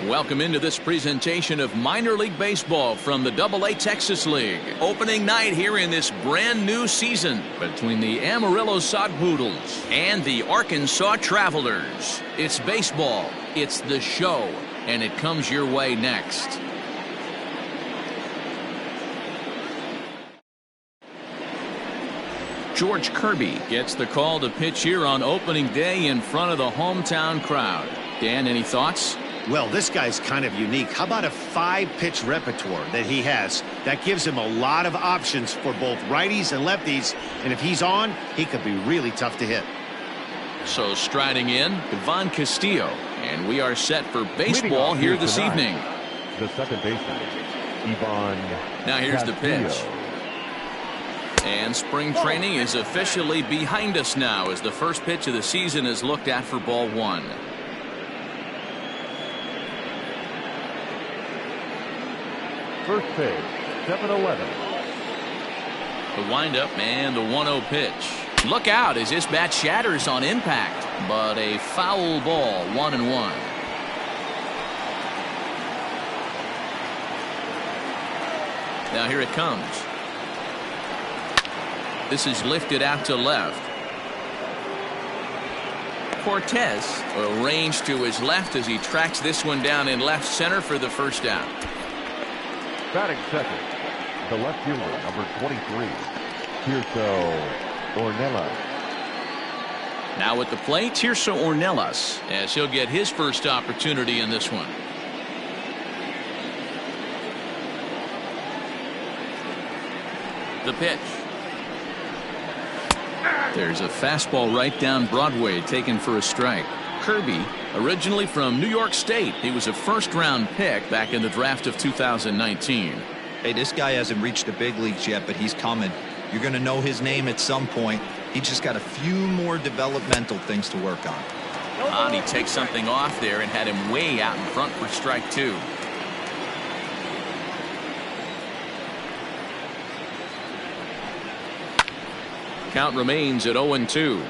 Welcome into this presentation of minor league baseball from the AA Texas League. Opening night here in this brand new season between the Amarillo Sod Poodles and the Arkansas Travelers. It's baseball, it's the show, and it comes your way next. George Kirby gets the call to pitch here on opening day in front of the hometown crowd. Dan, any thoughts? Well, this guy's kind of unique. How about a 5-pitch repertoire that he has? That gives him a lot of options for both righties and lefties. And if he's on, he could be really tough to hit. So striding in, Ivan Castillo. And we are set for baseball here this evening. The second baseman, Ivan. Now here's Castillo. The pitch. And spring training is officially behind us now as the first pitch of the season is looked at for ball one. First pitch, 7-11. The windup and the 1-0 pitch. Look out as this bat shatters on impact, but a foul ball, 1-1. Now here it comes. This is lifted out to left. Cortez arranged to his left as he tracks this one down in left center for the first out. Batting second, the left fielder, number 23, Tirso Ornelas. Now at the plate, Tirso Ornelas, as he'll get his first opportunity in this one. The pitch. There's a fastball right down Broadway taken for a strike. Kirby, originally from New York State, he was a first-round pick back in the draft of 2019. Hey, this guy hasn't reached the big leagues yet, but he's coming. You're going to know his name at some point. He just got a few more developmental things to work on. He takes something off there and had him way out in front for strike two. Count remains at 0-2.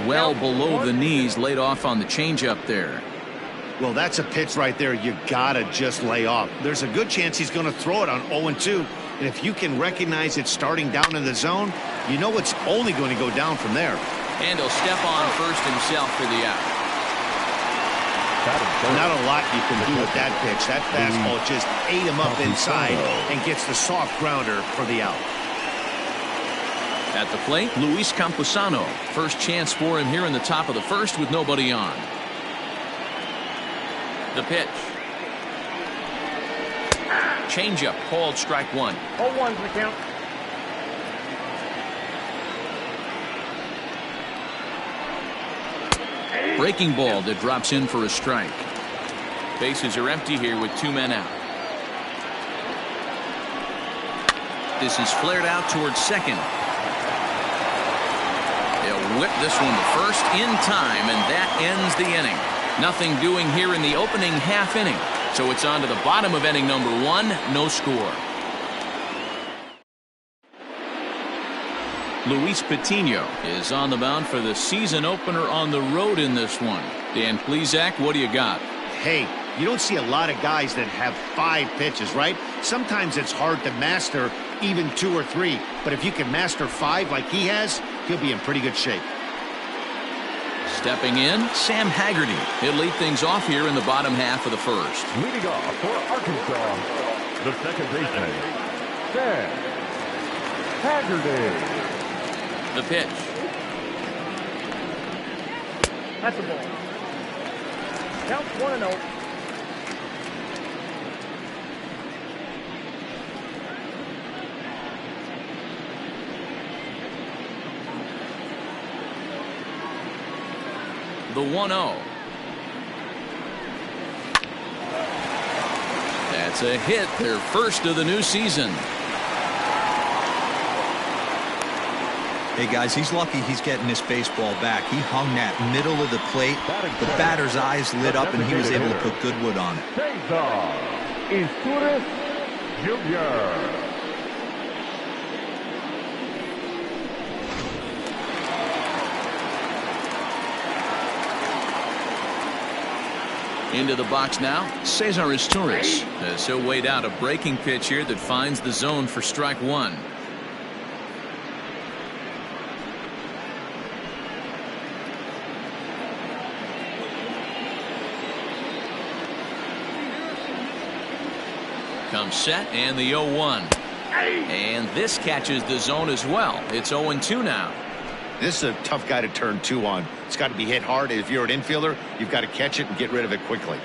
Well below the knees, laid off on the changeup there. Well, that's a pitch right there you gotta just lay off. There's a good chance he's going to throw it on 0-2. And if you can recognize it starting down in the zone, you know it's only going to go down from there. And he'll step on first himself for the out. Not a lot you can do with that pitch. That fastball just ate him up inside and gets the soft grounder for the out. At the plate, Luis Campusano. First chance for him here in the top of the first with nobody on. The pitch. Changeup called strike one. 0-1's the count. Breaking ball that drops in for a strike. Bases are empty here with 2 men out. This is flared out towards second. They'll whip this one to first in time, and that ends the inning. Nothing doing here in the opening half inning. So it's on to the bottom of inning number 1, no score. Luis Patino is on the mound for the season opener on the road in this one. Dan Plesac, what do you got? Hey, you don't see a lot of guys that have 5 pitches, right? Sometimes it's hard to master even 2 or 3. But if you can master 5 like he has, he'll be in pretty good shape. Stepping in, Sam Haggerty. He'll lead things off here in the bottom half of the first. Leading off for Arkansas, the second baseman, Sam Haggerty. The pitch. That's a ball. Count 1-0. The 1-0. That's a hit, their first of the new season. Hey, guys, he's lucky he's getting this baseball back. He hung that middle of the plate. The batter's eyes lit up, and he was able to put good wood on it. Cesar Isturiz Jr. Into the box now, Cesar Torres. As he'll wait out a breaking pitch here that finds the zone for strike one. Comes set and the 0-1. And this catches the zone as well. It's 0-2 now. This is a tough guy to turn two on. It's got to be hit hard. If you're an infielder, you've got to catch it and get rid of it quickly.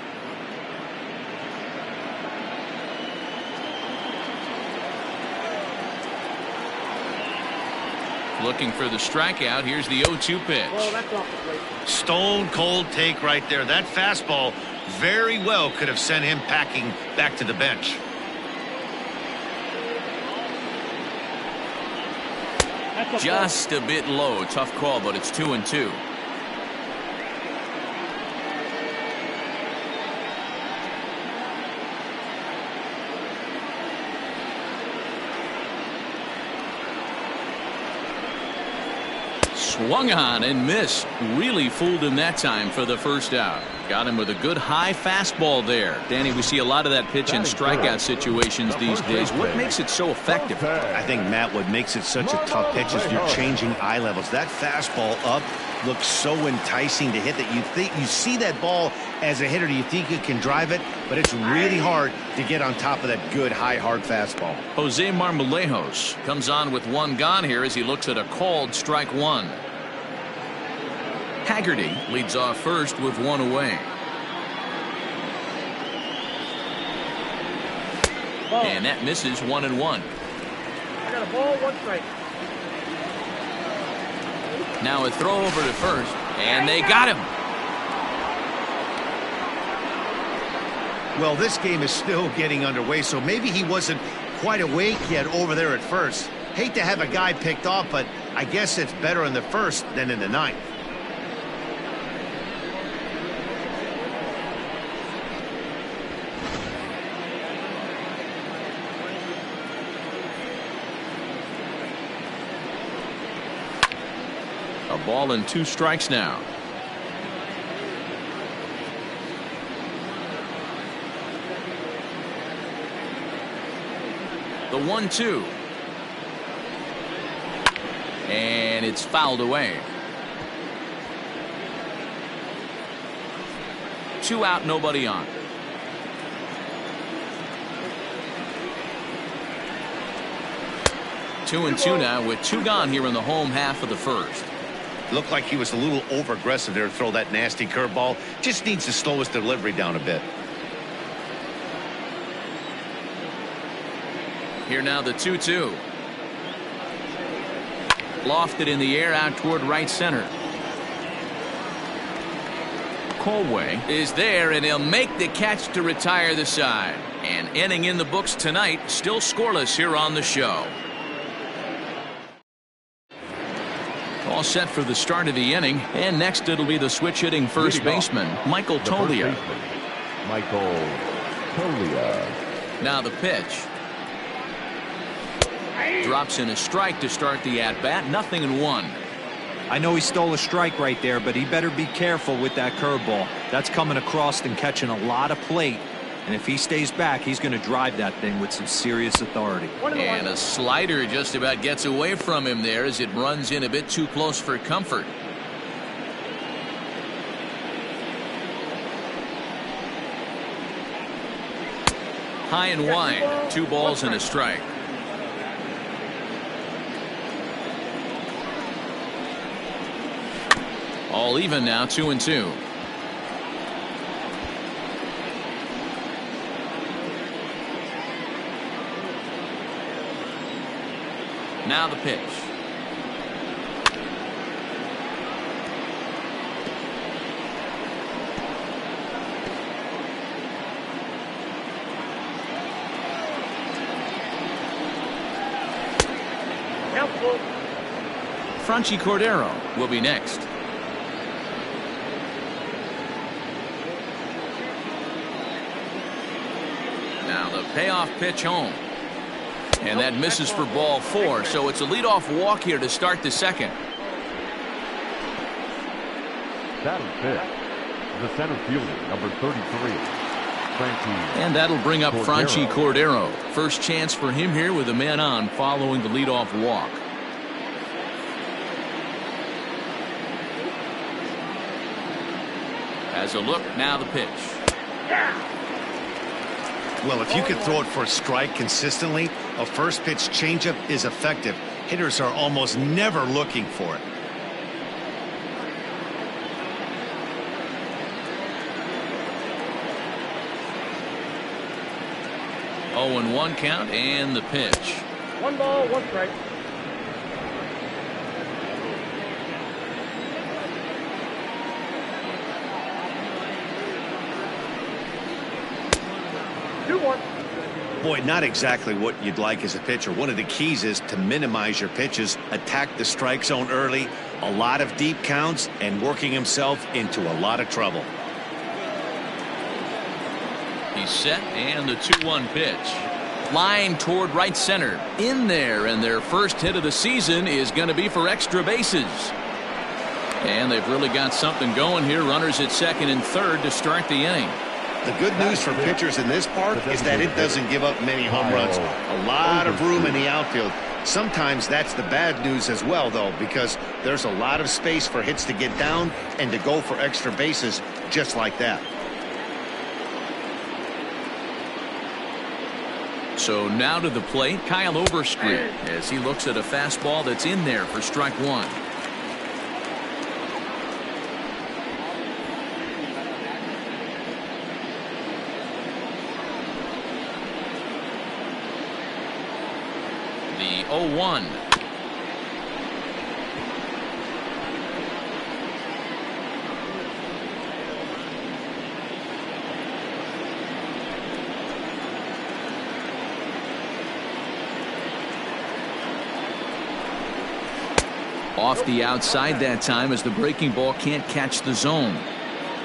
Looking for the strikeout. Here's the 0-2 pitch. Well, that's off the plate. Stone cold take right there. That fastball very well could have sent him packing back to the bench. Just a bit low. Tough call, but it's 2-2. Swung on and missed. Really fooled him that time for the first out. Got him with a good high fastball there. Danny, we see a lot of that pitch in strikeout situations these days. What makes it so effective? I think, Matt, what makes it such a tough pitch is you're changing eye levels. That fastball up looks so enticing to hit that you see that ball as a hitter, you think you can drive it, but it's really hard to get on top of that good high hard fastball. Jose Marmolejos comes on with one gone here as he looks at a called strike one. Haggerty leads off first with one away. And that misses 1-1. I got a ball, one strike. Now a throw over to first, and they got him. Well, this game is still getting underway, so maybe he wasn't quite awake yet over there at first. Hate to have a guy picked off, but I guess it's better in the first than in the ninth. A ball and 2 strikes now. The 1-2. And it's fouled away. 2 out, nobody on. Two and two now with 2 gone here in the home half of the first. Looked like he was a little over aggressive there to throw that nasty curveball. Just needs to slow his delivery down a bit. Here now the 2-2. Lofted in the air out toward right center. Colway is there, and he'll make the catch to retire the side. And inning in the books tonight, still scoreless here on the show. All set for the start of the inning, and next it'll be the switch hitting first baseman, Michael Toglia. Michael Toglia. Now the pitch. Drops in a strike to start the at-bat. 0-1. I know he stole a strike right there, but he better be careful with that curveball. That's coming across and catching a lot of plate. And if he stays back, he's going to drive that thing with some serious authority. And a slider just about gets away from him there as it runs in a bit too close for comfort. High and wide. 2 balls and a strike. All even now, 2-2. Now the pitch. Franchi Cordero will be next. Now the payoff pitch home. And that misses for ball 4, so it's a leadoff walk here to start the second. Batting fifth, The center fielder, number 33. And that'll bring up Franchi Cordero. First chance for him here with a man on following the leadoff walk. Has a look, now the pitch. Well, if you can throw it for a strike consistently, a first pitch changeup is effective. Hitters are almost never looking for it. Oh, and 1 count and the pitch. 1 ball, 1 strike. Boy, not exactly what you'd like as a pitcher. One of the keys is to minimize your pitches, attack the strike zone early, a lot of deep counts, and working himself into a lot of trouble. He's set, and the 2-1 pitch. Line toward right center. In there, and their first hit of the season is going to be for extra bases. And they've really got something going here. Runners at second and third to start the inning. The good news for pitchers in this park is that it doesn't give up many home runs. A lot of room in the outfield. Sometimes that's the bad news as well, though, because there's a lot of space for hits to get down and to go for extra bases just like that. So now to the plate, Kyle Overstreet, as he looks at a fastball that's in there for strike 1. The 0-1. Off the outside that time as the breaking ball can't catch the zone.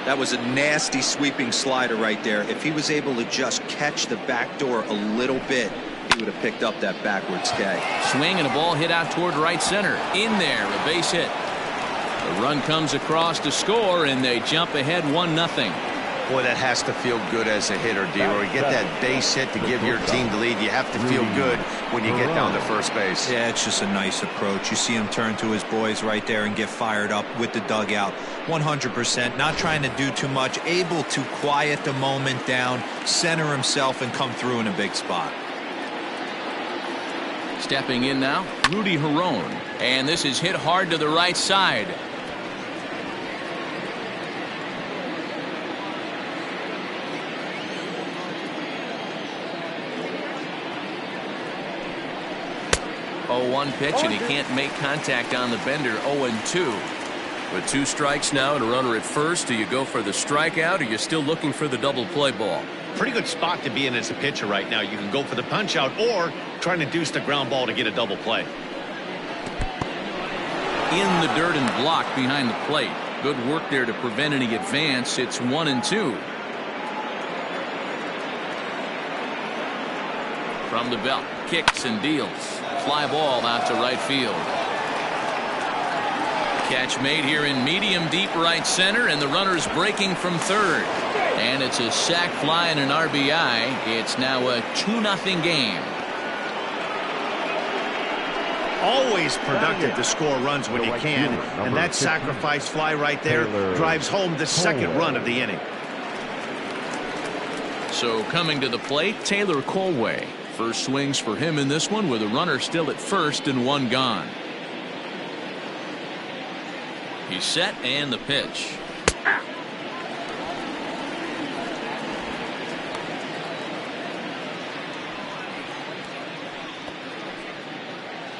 That was a nasty sweeping slider right there. If he was able to just catch the back door a little bit, he would have picked up that backwards K. Swing and a ball hit out toward right center. In there, a base hit. The run comes across to score, and they jump ahead 1-0. Boy, that has to feel good as a hitter, D-Roy. Get that base hit to give your team the lead. You have to feel good when you get down to first base. Yeah, it's just a nice approach. You see him turn to his boys right there and get fired up with the dugout. 100%, not trying to do too much, able to quiet the moment down, center himself, and come through in a big spot. Stepping in now, Rudy Herron. And this is hit hard to the right side. One pitch, and he can't make contact on the bender. 0-2. With 2 strikes now and a runner at first, do you go for the strikeout, or you're still looking for the double play ball? Pretty good spot to be in as a pitcher right now. You can go for the punch out or trying to deuce the ground ball to get a double play. In the dirt and blocked behind the plate. Good work there to prevent any advance. It's 1-2. From the belt, kicks and deals. Fly ball out to right field. Catch made here in medium deep right center, and the runner's breaking from third. And it's a sac fly and an RBI. It's now a 2-0 game. Always productive to score runs when you can, and that sacrifice fly right there drives home the second run of the inning. So coming to the plate, Taylor Colway. First swings for him in this one with a runner still at first and 1 gone. He's set, and the pitch.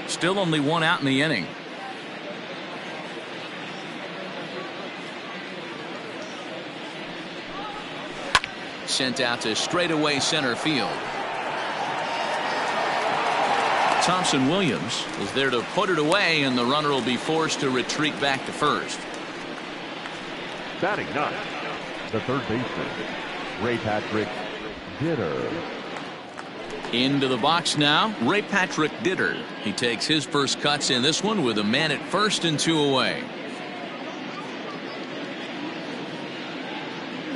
Still only 1 out in the inning. Sent out to straightaway center field. Thompson Williams is there to put it away, and the runner will be forced to retreat back to first. Batting ninth, the third baseman, Ray Patrick Ditter. Into the box now, Ray Patrick Ditter. He takes his first cuts in this one with a man at first and 2 away.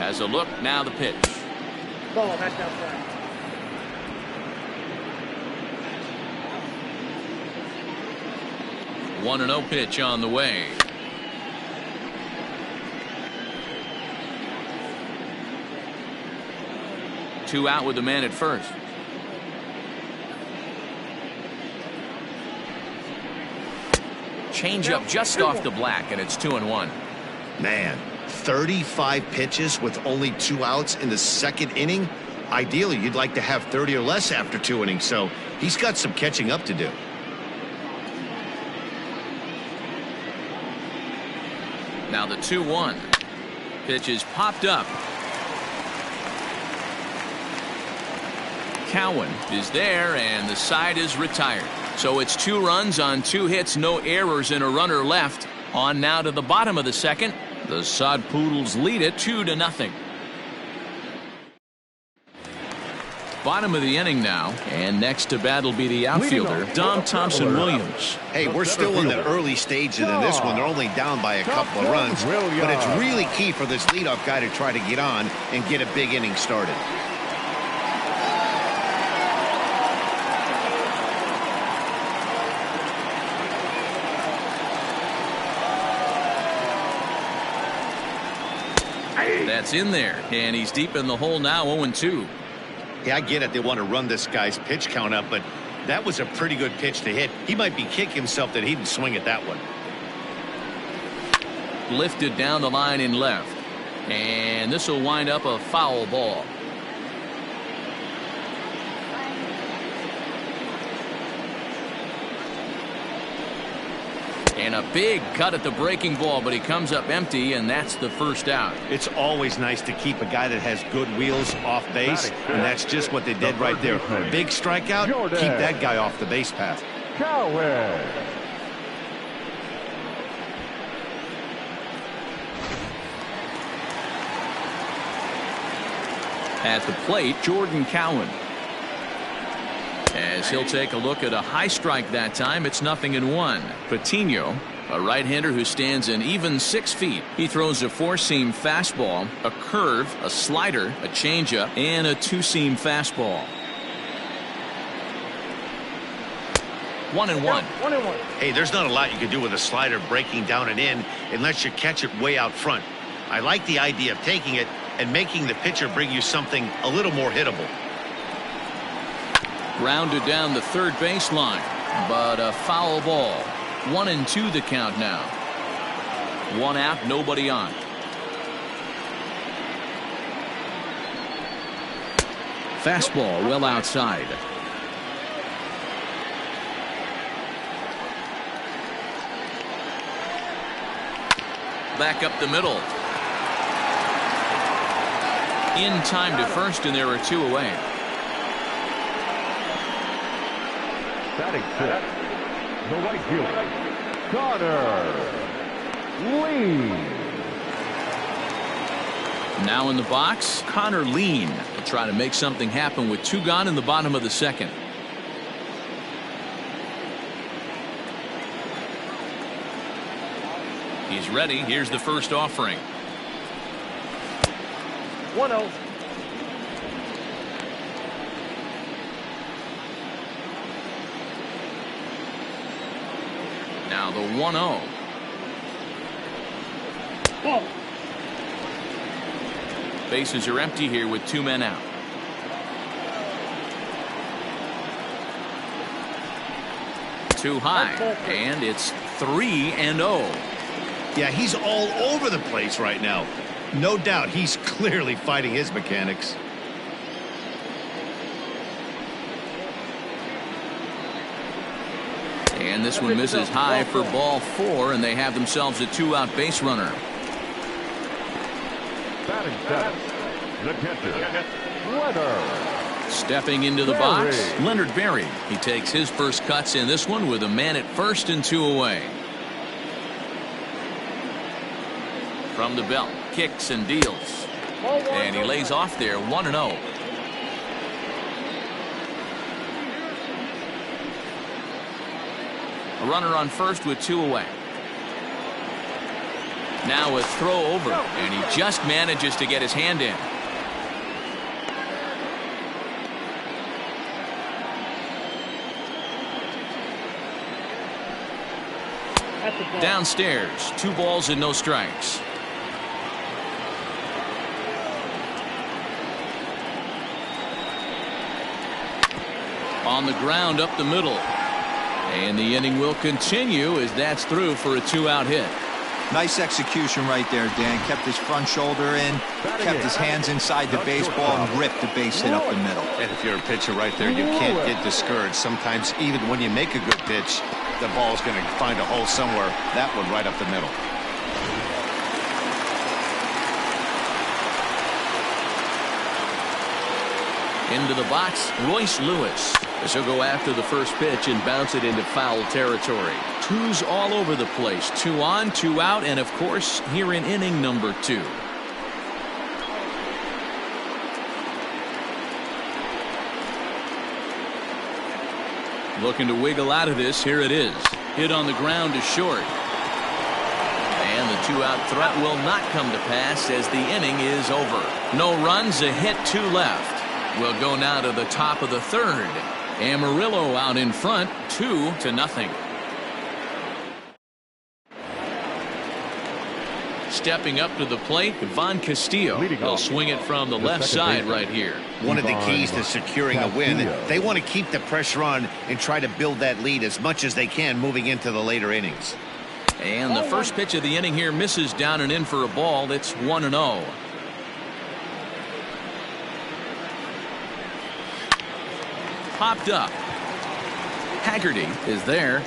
Has a look. Now the pitch. Ball, that's outside. 1-0 pitch on the way. Two out with the man at first. Change up just off the black, and it's 2-1. Man, 35 pitches with only 2 outs in the second inning. Ideally, you'd like to have 30 or less after 2 innings, so he's got some catching up to do. Now the 2-1. Pitch is popped up. Cowan is there, and the side is retired. So it's 2 runs on 2 hits, no errors, and a runner left. On now to the bottom of the second. The Sod Poodles lead it 2-0. Bottom of the inning now, and next to bat will be the outfielder, Dom Thompson-Williams. Hey, we're still in the early stages in this one. They're only down by a couple of runs, but it's really key for this leadoff guy to try to get on and get a big inning started. That's in there, and he's deep in the hole now, 0-2. Yeah, I get it. They want to run this guy's pitch count up, but that was a pretty good pitch to hit. He might be kicking himself that he didn't swing at that one. Lifted down the line in left, and this will wind up a foul ball. And a big cut at the breaking ball, but he comes up empty, and that's the first out. It's always nice to keep a guy that has good wheels off base, and that's just what they did right there. Big strikeout, keep that guy off the base path. Cowan. At the plate, Jordan Cowan. As he'll take a look at a high strike that time, it's 0-1. Patino, a right-hander who stands an even 6 feet. He throws a 4-seam fastball, a curve, a slider, a changeup, and a 2-seam fastball. 1-1. Hey, there's not a lot you can do with a slider breaking down and in unless you catch it way out front. I like the idea of taking it and making the pitcher bring you something a little more hittable. Grounded down the third baseline, but a foul ball. 1-2 the count now. 1 out, nobody on. Fastball well outside. Back up the middle. In time to first, and there are 2 away. Batting 6. The right fielder, Connor Lean. Now in the box, Connor Lean will try to make something happen with 2 gone in the bottom of the second. He's ready. Here's the first offering. 1-0. Now the 1-0. Ball. Bases are empty here with 2 men out. Too high, and it's 3-0. Yeah, he's all over the place right now. No doubt he's clearly fighting his mechanics. And this one misses high for ball 4, and they have themselves a 2-out base runner. Batting 7. The catcher, Leonard. Stepping into the box, Leonard Berry. He takes his first cuts in this one with a man at first and 2 away. From the belt, kicks and deals. And he lays off there, 1-0. A runner on first with 2 away. Now a throw over, and he just manages to get his hand in. Downstairs, 2 balls and no strikes. On the ground up the middle. And the inning will continue as that's through for a 2-out hit. Nice execution right there, Dan. Kept his front shoulder in, kept his hands inside the baseball, and ripped the base hit up the middle. And if you're a pitcher right there, you can't get discouraged. Sometimes even when you make a good pitch, the ball's going to find a hole somewhere. That one right up the middle. Into the box, Royce Lewis. As he'll go after the first pitch and bounce it into foul territory. 2s all over the place. 2 on, 2 out, and of course, here in inning number 2. Looking to wiggle out of this. Here it is. Hit on the ground to short. And the 2-out threat will not come to pass as the inning is over. No runs, a hit, 2 left. We'll go now to the top of the 3rd. Amarillo out in front, 2-0. Stepping up to the plate, Von Castillo. He'll swing it from the left side right here. One of the keys to securing a win, they want to keep the pressure on and try to build that lead as much as they can moving into the later innings. And the first pitch of the inning here misses down and in for a ball. It's 1-0. Popped up. Haggerty is there.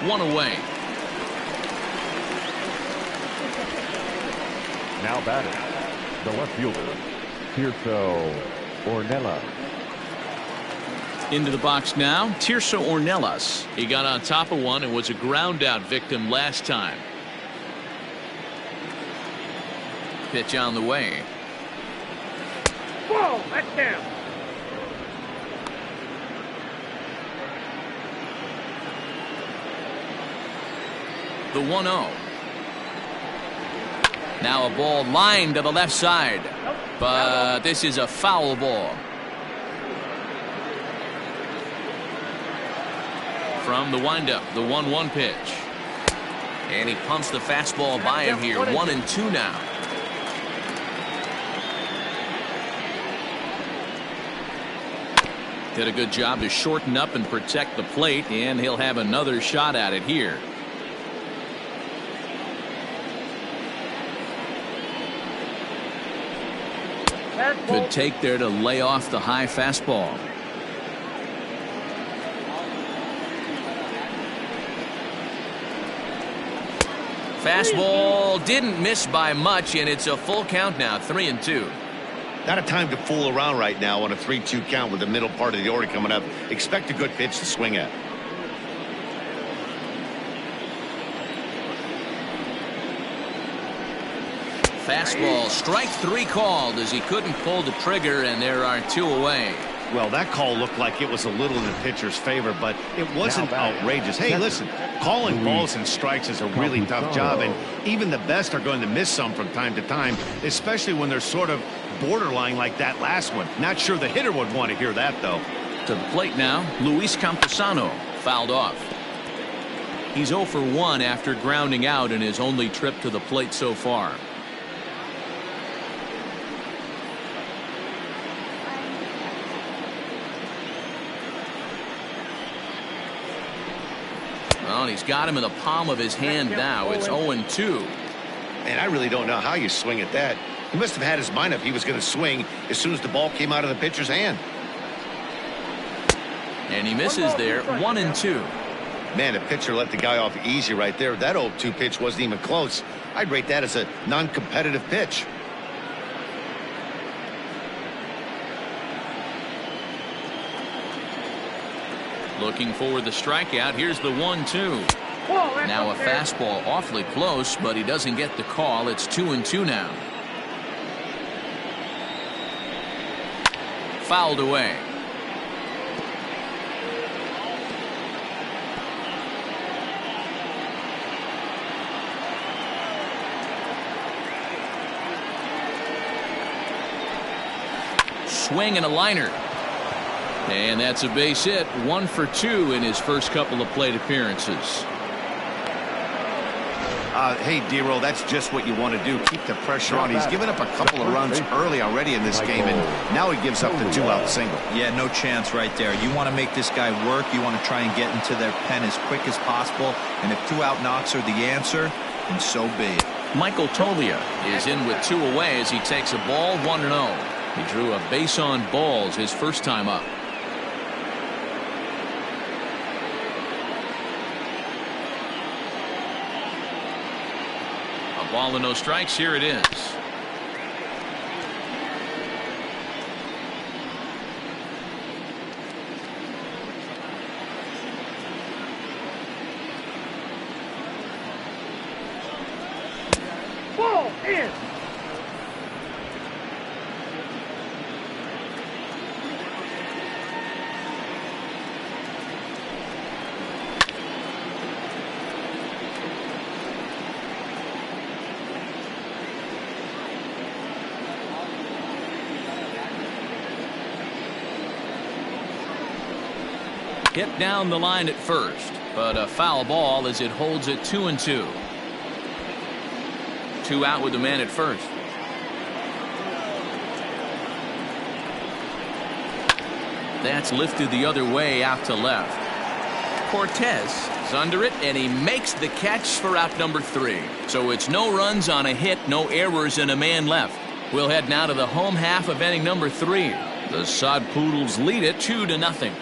1 away. Now batting, the left fielder, Tirso Ornelas. Into the box now, Tirso Ornelas. He got on top of one and was a ground out victim last time. Pitch on the way. Whoa, that's down. The 1-0. Now a ball lined to the left side. But this is a foul ball. From the windup, the 1-1 pitch. And he pumps the fastball by him here. 1-2 now. Did a good job to shorten up and protect the plate, and he'll have another shot at it here. Good take there to lay off the high fastball. Fastball didn't miss by much, and it's a full count now, 3-2. Not a time to fool around right now on a 3-2 count with the middle part of the order coming up. Expect a good pitch to swing at. Fastball, strike 3 called as he couldn't pull the trigger, and there are 2 away. Well, that call looked like it was a little in the pitcher's favor, but it wasn't outrageous. Hey, listen, calling balls and strikes is a really tough job, and even the best are going to miss some from time to time, especially when they're sort of borderline like that last one. Not sure the hitter would want to hear that, though. To the plate now, Luis Camposano fouled off. He's 0 for 1 after grounding out in his only trip to the plate so far. Well, he's got him in the palm of his hand now. It's 0-2. And I really don't know how you swing at that. He must have had his mind up he was going to swing as soon as the ball came out of the pitcher's hand. And he misses there. 1-2. Man, the pitcher let the guy off easy right there. That 0-2 pitch wasn't even close. I'd rate that as a non-competitive pitch. Looking for the strikeout. Here's the 1-2. Now a fastball awfully close, but he doesn't get the call. It's 2-2 now. Fouled away. swing and a liner. And that's a base hit. 1 for 2 in his first couple of plate appearances. Hey, D-Roll, that's just what you want to do. Keep the pressure on. He's given up a couple of runs early already in this game, and now he gives up the 2-out single. Yeah, no chance right there. You want to make this guy work. You want to try and get into their pen as quick as possible. And if 2-out knocks are the answer, then so be it. Michael Tolia is in with 2 away as he takes a ball 1-0. He drew a base on balls his first time up. Ball and no strikes. Here it is. Ball in. Hit down the line at first, but a foul ball as it holds it 2-2. 2 out with the man at first. That's lifted the other way out to left. Cortez is under it, and he makes the catch for out number 3. So it's no runs on a hit, no errors, and a man left. We'll head now to the home half of inning number 3. The Sod Poodles lead it 2-0.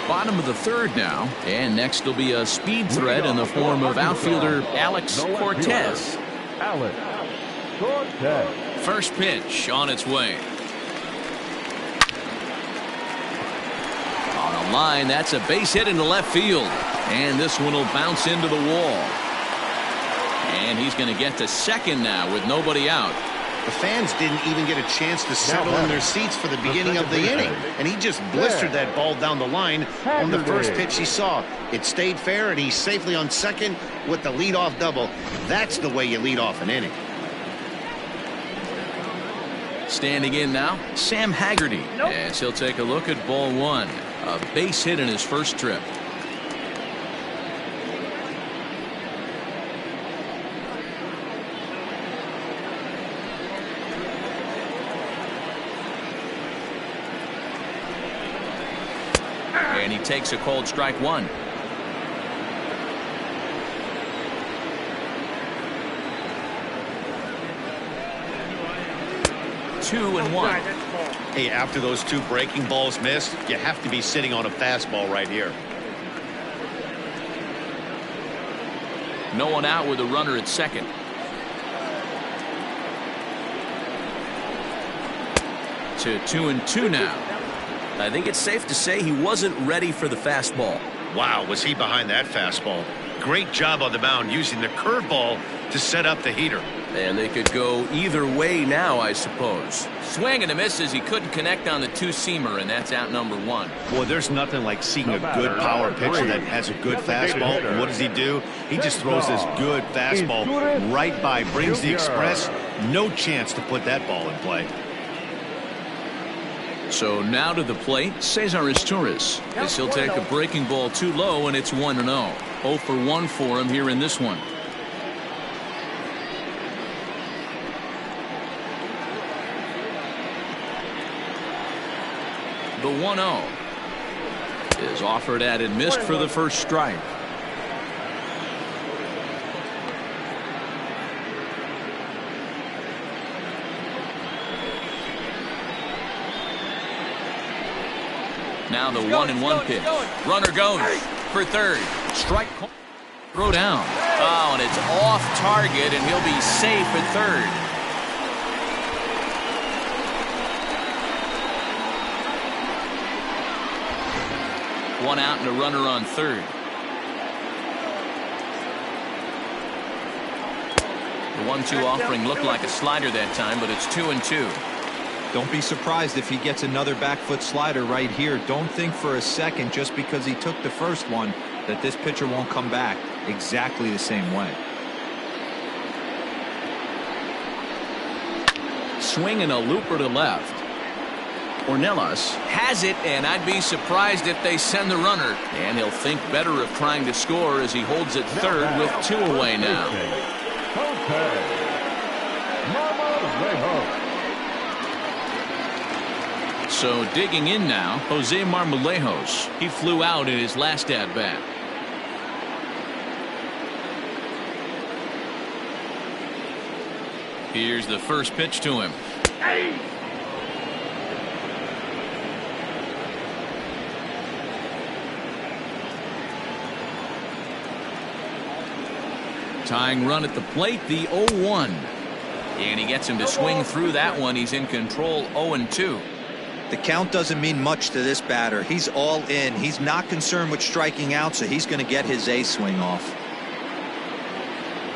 Bottom of the 3rd now, and next will be a speed threat in the form of outfielder Alex Cortez. Alex Cortez. First pitch on its way. On a line, that's a base hit into left field, and this one will bounce into the wall. And he's going to get to second now with nobody out. The fans didn't even get a chance to settle in their seats for the beginning of the inning, and he just blistered that ball down the line on the first pitch he saw. It stayed fair, and he's safely on second with the leadoff double. That's the way you lead off an inning. Standing in now, Sam Haggerty, as he'll take a look at ball 1. A base hit in his first trip. And he takes a cold strike 1. Two and 1. Hey, after those 2 breaking balls missed, you have to be sitting on a fastball right here. No one out with a runner at second. To 2-2 now. I think it's safe to say he wasn't ready for the fastball. Wow, was he behind that fastball. Great job on the mound using the curveball to set up the heater. And they could go either way now, I suppose. Swing and a miss as he couldn't connect on the 2-seamer, and that's out number 1. Boy, there's nothing like seeing a good power pitcher that has a good fastball. And what does he do? He just throws this good fastball right by, brings the express. No chance to put that ball in play. So now to the plate, Cesar Izturis, as he'll take a breaking ball too low, and it's 1-0. 0 for 1 for him here in this one. The 1-0 is offered at and missed for the first strike. Now the 1-1 pitch. Runner goes for third. Strike. Throw down. Oh, and it's off target, and he'll be safe at third. One out and a runner on third. The 1-2 offering looked like a slider that time, but it's 2-2. Don't be surprised if he gets another back foot slider right here. Don't think for a second, just because he took the first one, that this pitcher won't come back exactly the same way. swing and a looper to left. Ornelas has it, and I'd be surprised if they send the runner. And he'll think better of trying to score as he holds it third with 2 away now. So digging in now, Jose Marmolejos. He flew out in his last at-bat. Here's the first pitch to him. Tying run at the plate, the 0-1. And he gets him to swing through that one. He's in control, 0-2. The count doesn't mean much to this batter. He's all in. He's not concerned with striking out, so he's going to get his A swing off.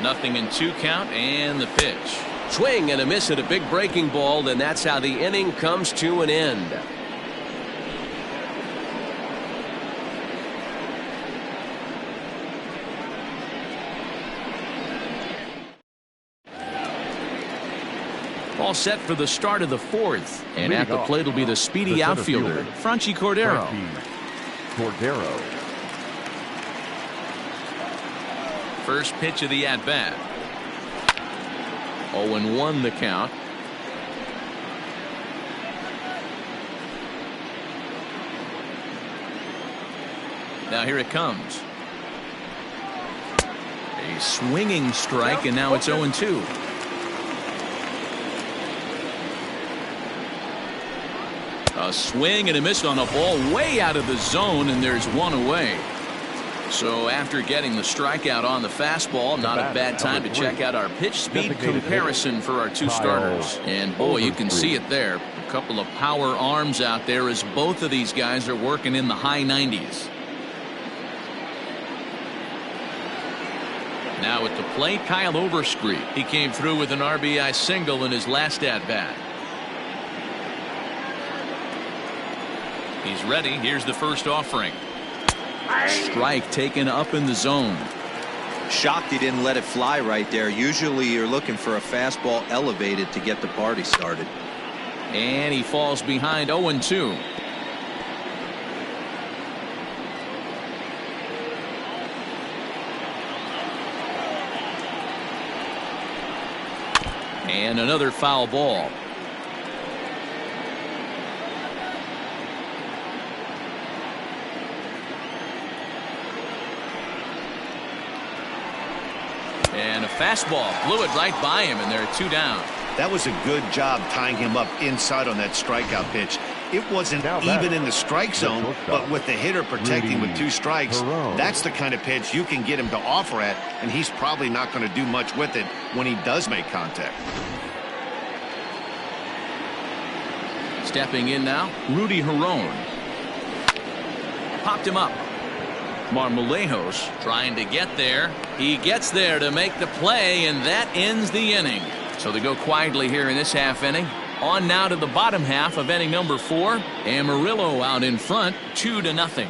0-2 count, and the pitch. Swing and a miss at a big breaking ball, and that's how the inning comes to an end. All set for the start of the 4th. And at the plate will be the speedy outfielder, Franchi Cordero. First pitch of the at-bat. 0-1 the count. Now here it comes. A swinging strike, and now it's 0-2. A swing and a miss on a ball way out of the zone, and there's 1 away. So after getting the strikeout on the fastball, not a bad time to check out our pitch speed comparison for our 2 starters. And boy, you can see it there. A couple of power arms out there as both of these guys are working in the high 90s. Now at the plate, Kyle Overstreet. He came through with an RBI single in his last at-bat. He's ready. Here's the first offering. Strike taken up in the zone. Shocked he didn't let it fly right there. Usually you're looking for a fastball elevated to get the party started. And he falls behind 0-2. And another foul ball. And a fastball blew it right by him, and there are 2 down. That was a good job tying him up inside on that strikeout pitch. It wasn't even in the strike zone, but with the hitter protecting with 2 strikes, that's the kind of pitch you can get him to offer at, and he's probably not going to do much with it when he does make contact. Stepping in now, Rudy Herron. Popped him up. Marmolejos trying to get there. He gets there to make the play, and that ends the inning. So they go quietly here in this half inning. On now to the bottom half of inning number 4. Amarillo out in front, 2-0.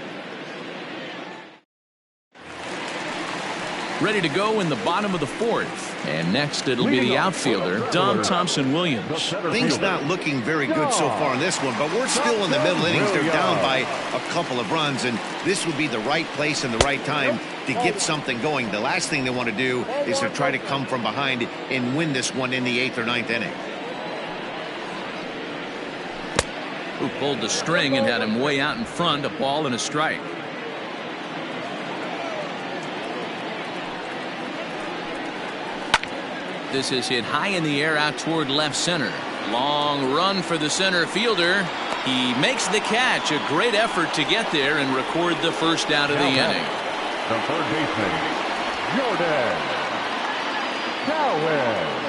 Ready to go in the bottom of the 4th. And next it'll be the outfielder, Dom Thompson-Williams. Things not looking very good so far in this one, but we're still in the middle innings. They're down by a couple of runs, and this would be the right place and the right time to get something going. The last thing they want to do is to try to come from behind and win this one in the 8th or 9th inning. Who pulled the string and had him way out in front, a ball and a strike. This is hit high in the air out toward left center. Long run for the center fielder. He makes the catch. A great effort to get there and record the first out of the inning. The third baseman, Jordan Cowan.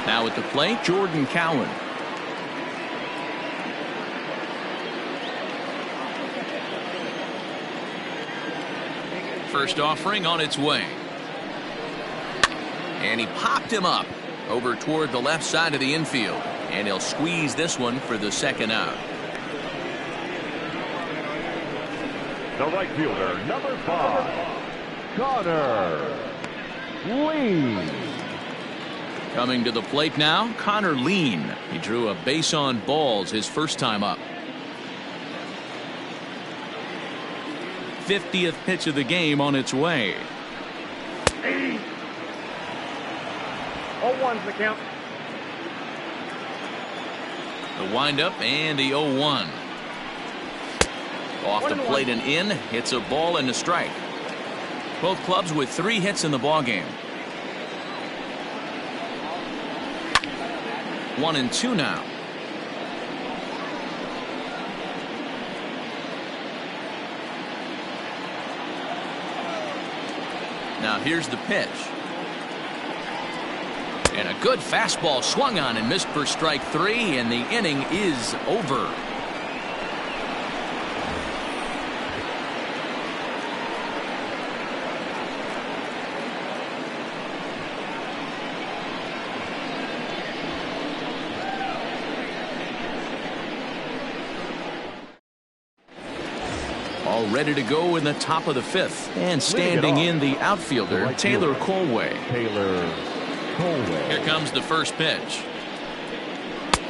Now at the plate, Jordan Cowan. First offering on its way. And he popped him up over toward the left side of the infield. And he'll squeeze this one for the second out. The right fielder, number 5, Connor. Lee. Coming to the plate now, Connor Lean. He drew a base on balls his first time up. 50th pitch of the game on its way. 0-1's the count. The windup and the 0-1. Off the plate and in. Hits a ball and a strike. Both clubs with 3 hits in the ballgame. 1-2 now. Now here's the pitch. And a good fastball swung on and missed for strike 3, and the inning is over. All ready to go in the top of the 5th. And standing in the outfielder, Taylor Colway. Here comes the first pitch.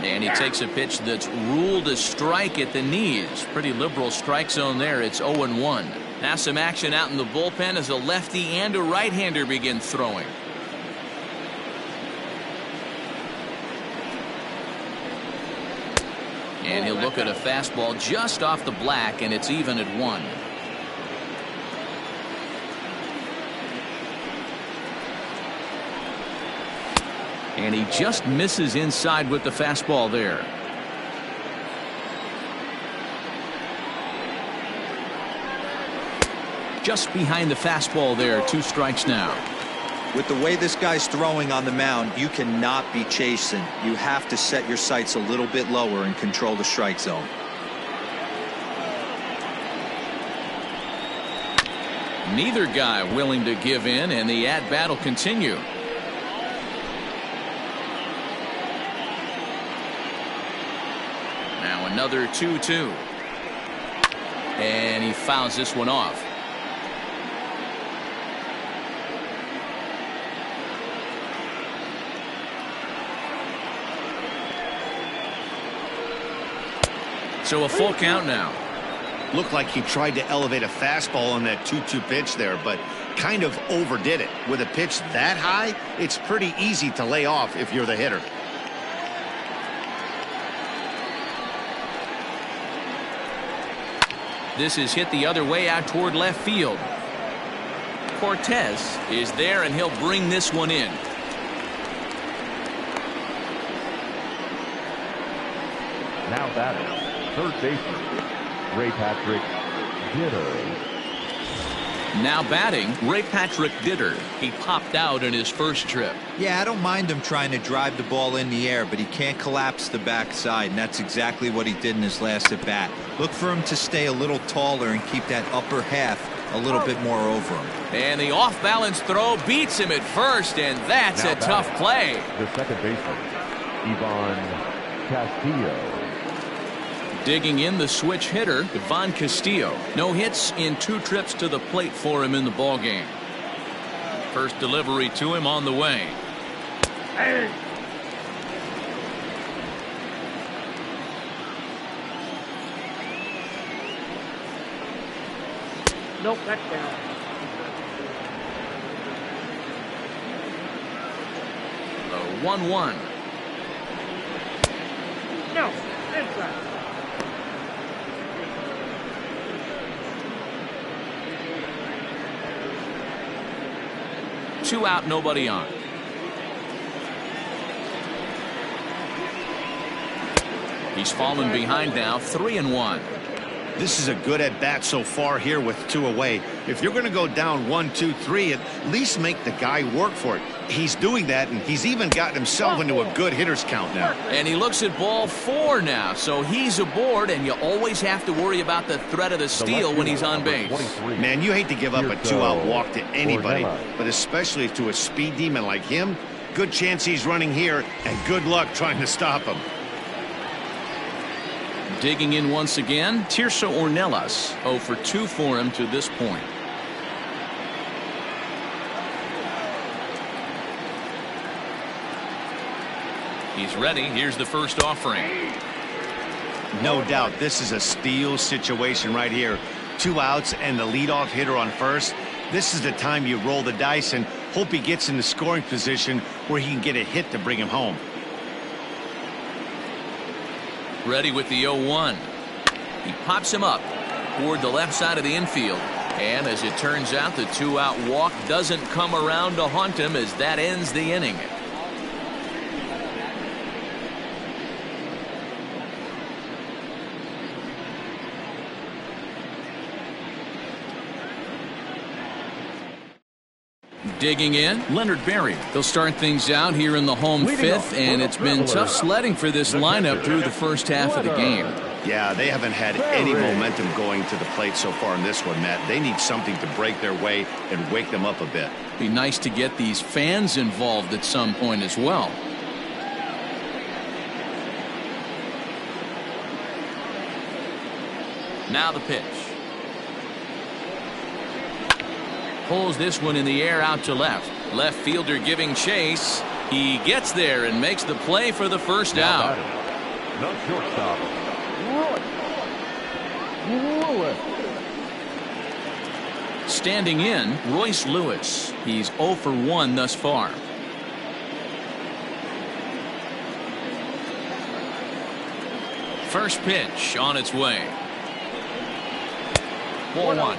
And he takes a pitch that's ruled a strike at the knees. Pretty liberal strike zone there. It's 0-1. Now some action out in the bullpen as a lefty and a right-hander begin throwing. And he'll look at a fastball just off the black, and it's even at 1. And he just misses inside with the fastball there. Just behind the fastball there. 2 strikes now. With the way this guy's throwing on the mound, you cannot be chasing. You have to set your sights a little bit lower and control the strike zone. Neither guy willing to give in, and the at-bat will continue. Now another 2-2. And he fouls this one off. So a full count now. Looked like he tried to elevate a fastball on that 2-2 pitch there, but kind of overdid it. With a pitch that high, it's pretty easy to lay off if you're the hitter. This is hit the other way out toward left field. Cortez is there, and he'll bring this one in. Now batting, third baseman, Ray Patrick Ditter. Now batting, Ray Patrick Ditter. He popped out in his first trip. Yeah, I don't mind him trying to drive the ball in the air, but he can't collapse the backside, and that's exactly what he did in his last at bat. Look for him to stay a little taller and keep that upper half a little bit more over him. And the off-balance throw beats him at first, and that's now a tough play. The second baseman, Ivan Castillo. Digging in the switch hitter, Ivan Castillo. No hits in 2 trips to the plate for him in the ballgame. First delivery to him on the way. Hey. Nope, that's down. The 1-1. No, inside. Two out, nobody on. He's fallen behind now, 3-1. This is a good at bat so far here with 2 away. If you're going to go down 1, 2, 3, at least make the guy work for it. He's doing that, and he's even gotten himself into a good hitter's count now. And he looks at ball 4 now, so he's aboard, and you always have to worry about the threat of the steal when he's on base. Man, you hate to give up a 2-out walk to anybody, but especially to a speed demon like him. Good chance he's running here, and good luck trying to stop him. Digging in once again, Tirso Ornelas, 0 for 2 for him to this point. He's ready. Here's the first offering. No doubt this is a steal situation right here. 2 outs and the leadoff hitter on first. This is the time you roll the dice and hope he gets in the scoring position where he can get a hit to bring him home. Ready with the 0-1. He pops him up toward the left side of the infield. And as it turns out, the 2-out walk doesn't come around to haunt him as that ends the inning. Digging in, Leonard Berry. They'll start things out here in the home fifth, and it's been tough sledding for this lineup through the first half of the game. Yeah, they haven't had any momentum going to the plate so far in this one, Matt. They need something to break their way and wake them up a bit. Be nice to get these fans involved at some point as well. Now the pitch. Pulls this one in the air out to left. Left fielder giving chase. He gets there and makes the play for the first out. The shortstop, Lewis. Standing in, Royce Lewis. He's 0 for 1 thus far. First pitch on its way. Ball 1.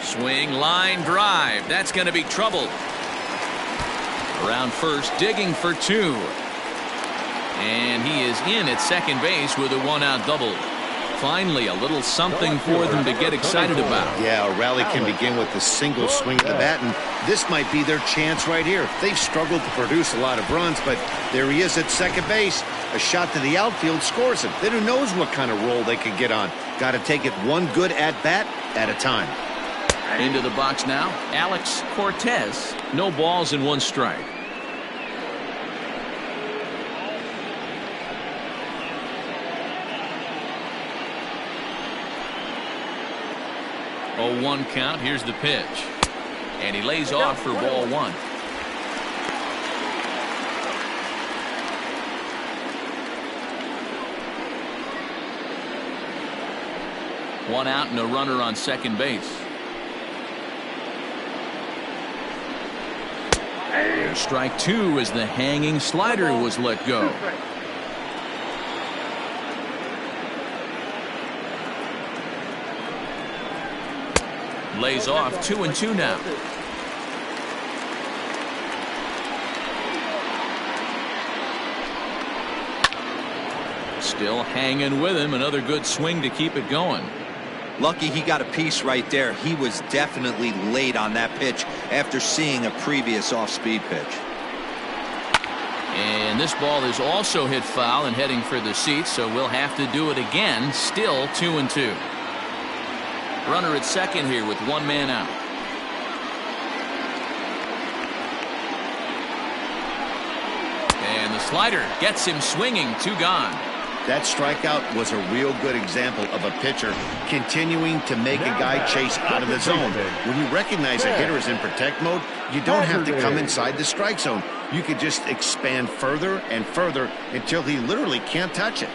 Swing, line drive. That's going to be trouble. Around first, digging for 2. And he is in at second base with a 1-out double. Finally, a little something for them to get excited about. Yeah, a rally can begin with a single swing of the bat, and this might be their chance right here. They've struggled to produce a lot of runs, but there he is at second base. A shot to the outfield scores him. Then who knows what kind of role they could get on. Got to take it one good at-bat at a time. Into the box now, Alex Cortez. No balls and 1 strike. Oh, 1 count. Here's the pitch. And he lays off for ball 1. One out and a runner on second base. Strike 2 as the hanging slider was let go. Lays off 2-2 now. Still hanging with him. Another good swing to keep it going. Lucky he got a piece right there. He was definitely late on that pitch after seeing a previous off-speed pitch. And this ball is also hit foul and heading for the seats, so we'll have to do it again. Still 2-2. Runner at second here with 1 man out. And the slider gets him swinging. 2 gone. That strikeout was a real good example of a pitcher continuing to make a guy chase out of the zone. When you recognize a hitter is in protect mode, you don't have to come inside the strike zone. You could just expand further and further until he literally can't touch it.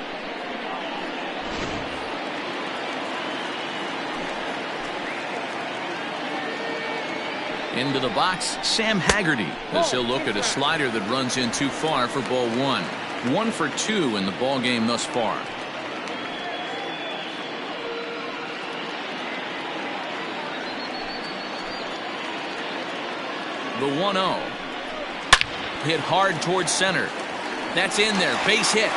Into the box, Sam Haggerty, as he'll look at a slider that runs in too far for ball 1. 1 for 2 in the ball game thus far. The 1-0. Hit hard towards center. That's in there. Base hit.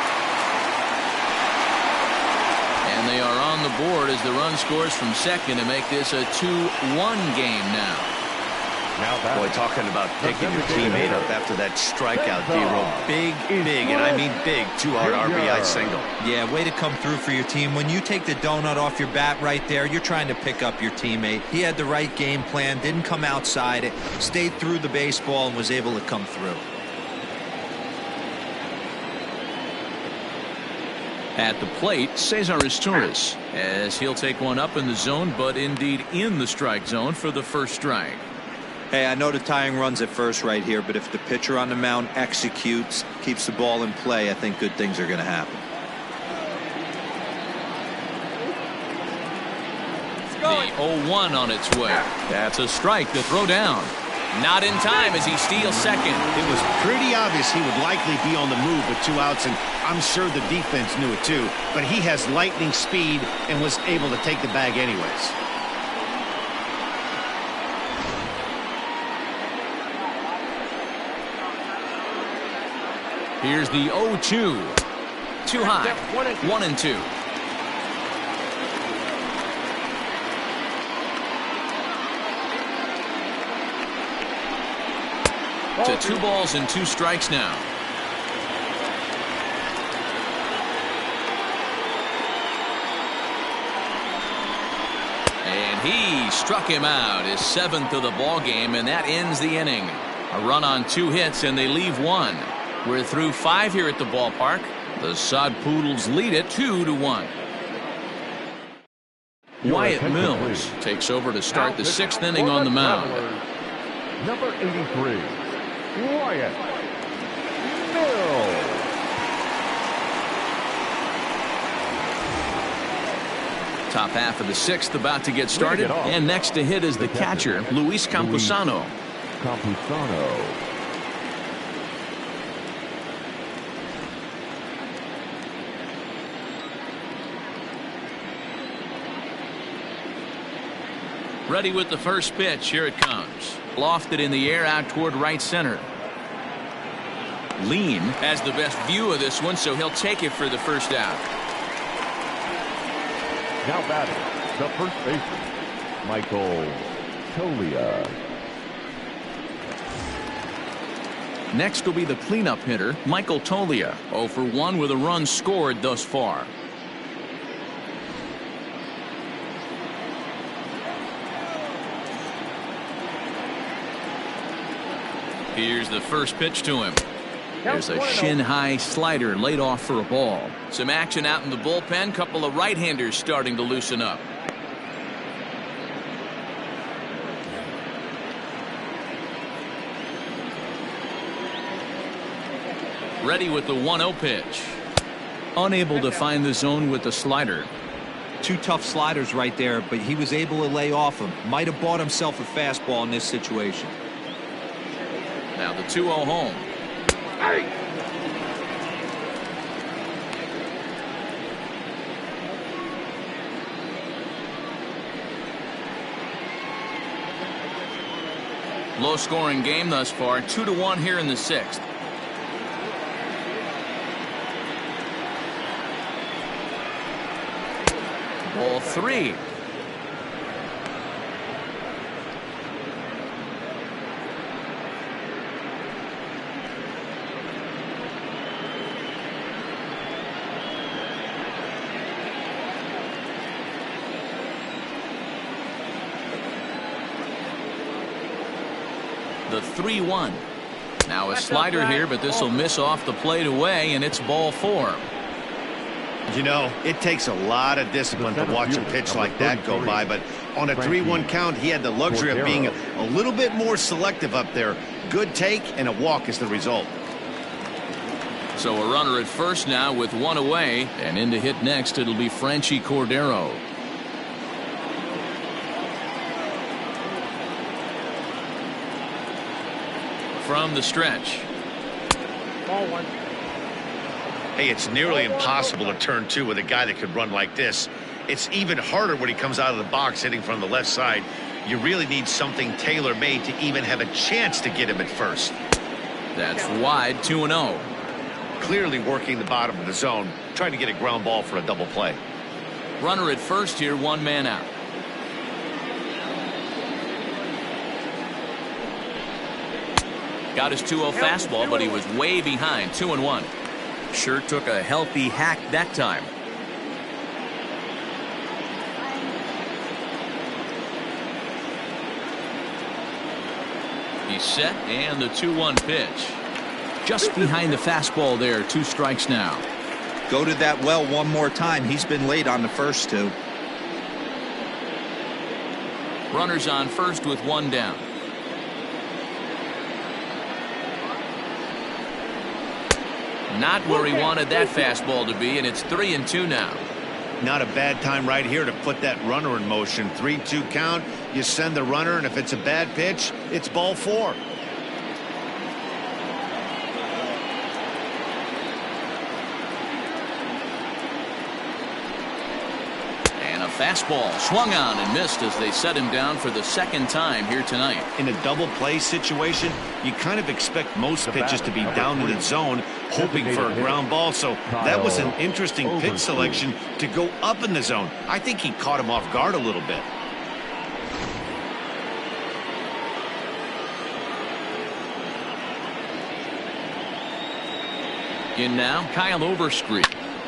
And they are on the board as the run scores from second to make this a 2-1 game now. Boy, talking about picking your teammate up after that strikeout, D-Roll. Big, and I mean big, 2-out RBI single. Yeah, way to come through for your team. When you take the donut off your bat right there, you're trying to pick up your teammate. He had the right game plan, didn't come outside it, stayed through the baseball, and was able to come through. At the plate, Cesar Izturis, as he'll take one up in the zone, but indeed in the strike zone for the first strike. Hey, I know the tying runs at first right here, but if the pitcher on the mound executes, keeps the ball in play, I think good things are going to happen. The 0-1 on its way. That's a strike to throw down. Not in time as he steals second. It was pretty obvious he would likely be on the move with 2 outs, and I'm sure the defense knew it too. But he has lightning speed and was able to take the bag anyways. Here's the 0-2. Too high. 1-2. To 2 balls and 2 strikes now. And he struck him out, his 7th of the ball game, and that ends the inning. A run on 2 hits, and they leave 1. We're through 5 here at the ballpark. The Sod Poodles lead it 2-1. Wyatt Mills takes over to start the 6th inning on the mound. Number 83. Wyatt Mills. Top half of the 6th about to get started, and next to hit is the catcher, Luis Campusano. Ready with the first pitch. Here it comes. Lofted in the air out toward right center. Lean has the best view of this one, so he'll take it for the first out. Now batting, the first baseman, Michael Tolia. Next will be the cleanup hitter, Michael Tolia. 0 for 1 with a run scored thus far. Here's the first pitch to him. There's a shin-high slider laid off for a ball. Some action out in the bullpen. Couple of right-handers starting to loosen up. Ready with the 1-0 pitch. Unable to find the zone with the slider. 2 tough sliders right there, but he was able to lay off him. Might have bought himself a fastball in this situation. Now the 2-0 home. Low scoring game thus far. 2-1 here in the 6th. Ball 3. The 3-1. Now a slider here, but this will miss off the plate away, and it's ball 4. You know, it takes a lot of discipline to watch a pitch like that go by, but on a 3-1 count, he had the luxury of being a little bit more selective up there. Good take, and a walk is the result. So a runner at first now with 1 away, and in to hit next, it'll be Franchy Cordero. From the stretch. Ball 1. Hey, it's nearly impossible to turn 2 with a guy that could run like this. It's even harder when he comes out of the box hitting from the left side. You really need something tailor-made to even have a chance to get him at first. That's wide. 2-0. Clearly working the bottom of the zone, trying to get a ground ball for a double play. Runner at first here, 1 man out. Got his 2-0 fastball, but he was way behind. 2-1. Sure took a healthy hack that time. He's set, and the 2-1 pitch. Just behind the fastball there. 2 strikes now. Go to that well one more time. He's been late on the first two. Runners on first with one down. Not where he wanted that fastball to be, and it's 3-2 now. Not a bad time right here to put that runner in motion. 3-2 count. You send the runner, and if it's a bad pitch, it's ball 4. And a fastball swung on and missed as they set him down for the second time here tonight. In a double play situation, you kind of expect most pitches to be down in the zone, hoping for a ground ball. So that was an interesting pitch selection to go up in the zone. I think he caught him off guard a little bit. In now, Kyle Overstreet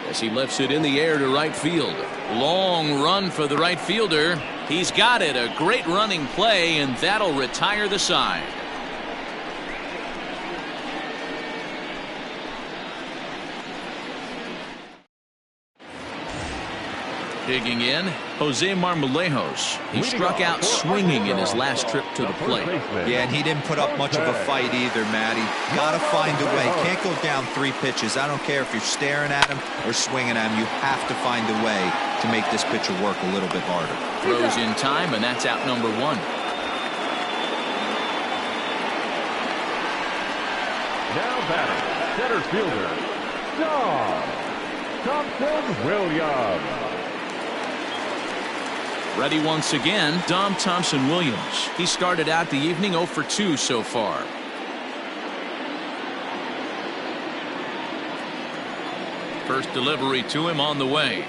as he lifts it in the air to right field. Long run for the right fielder. He's got it. A great running play, and that'll retire the side. Digging in, Jose Marmolejos. He struck out swinging in his last trip to the plate. Yeah, and he didn't put up much of a fight either, Matty. Gotta find a way. Can't go down 3 pitches. I don't care if you're staring at him or swinging at him. You have to find a way to make this pitcher work a little bit harder. Throws in time, and that's out number 1. Now batting, center fielder, Dom Thompson-Williams. Ready once again, Dom Thompson-Williams. He started out the evening 0 for 2 so far. First delivery to him on the way.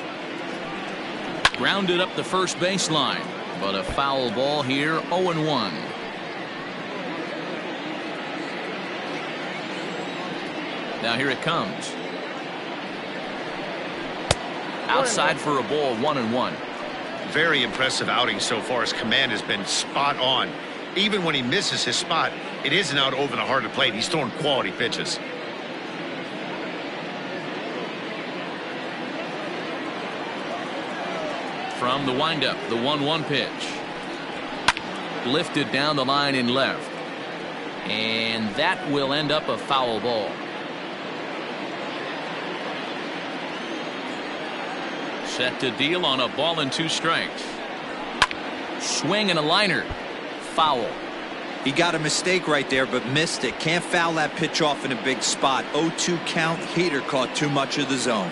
Grounded up the first baseline, but a foul ball here, 0-1. Now here it comes. Outside for a ball, 1-1. Very impressive outing so far. His command has been spot on. Even when he misses his spot, it isn't out over the heart of the plate. He's throwing quality pitches. From the windup, the 1-1 pitch. Lifted down the line in left. And that will end up a foul ball. Set to deal on a ball and 2 strikes. Swing and a liner. Foul. He got a mistake right there, but missed it. Can't foul that pitch off in a big spot. 0-2 count. Heater caught too much of the zone.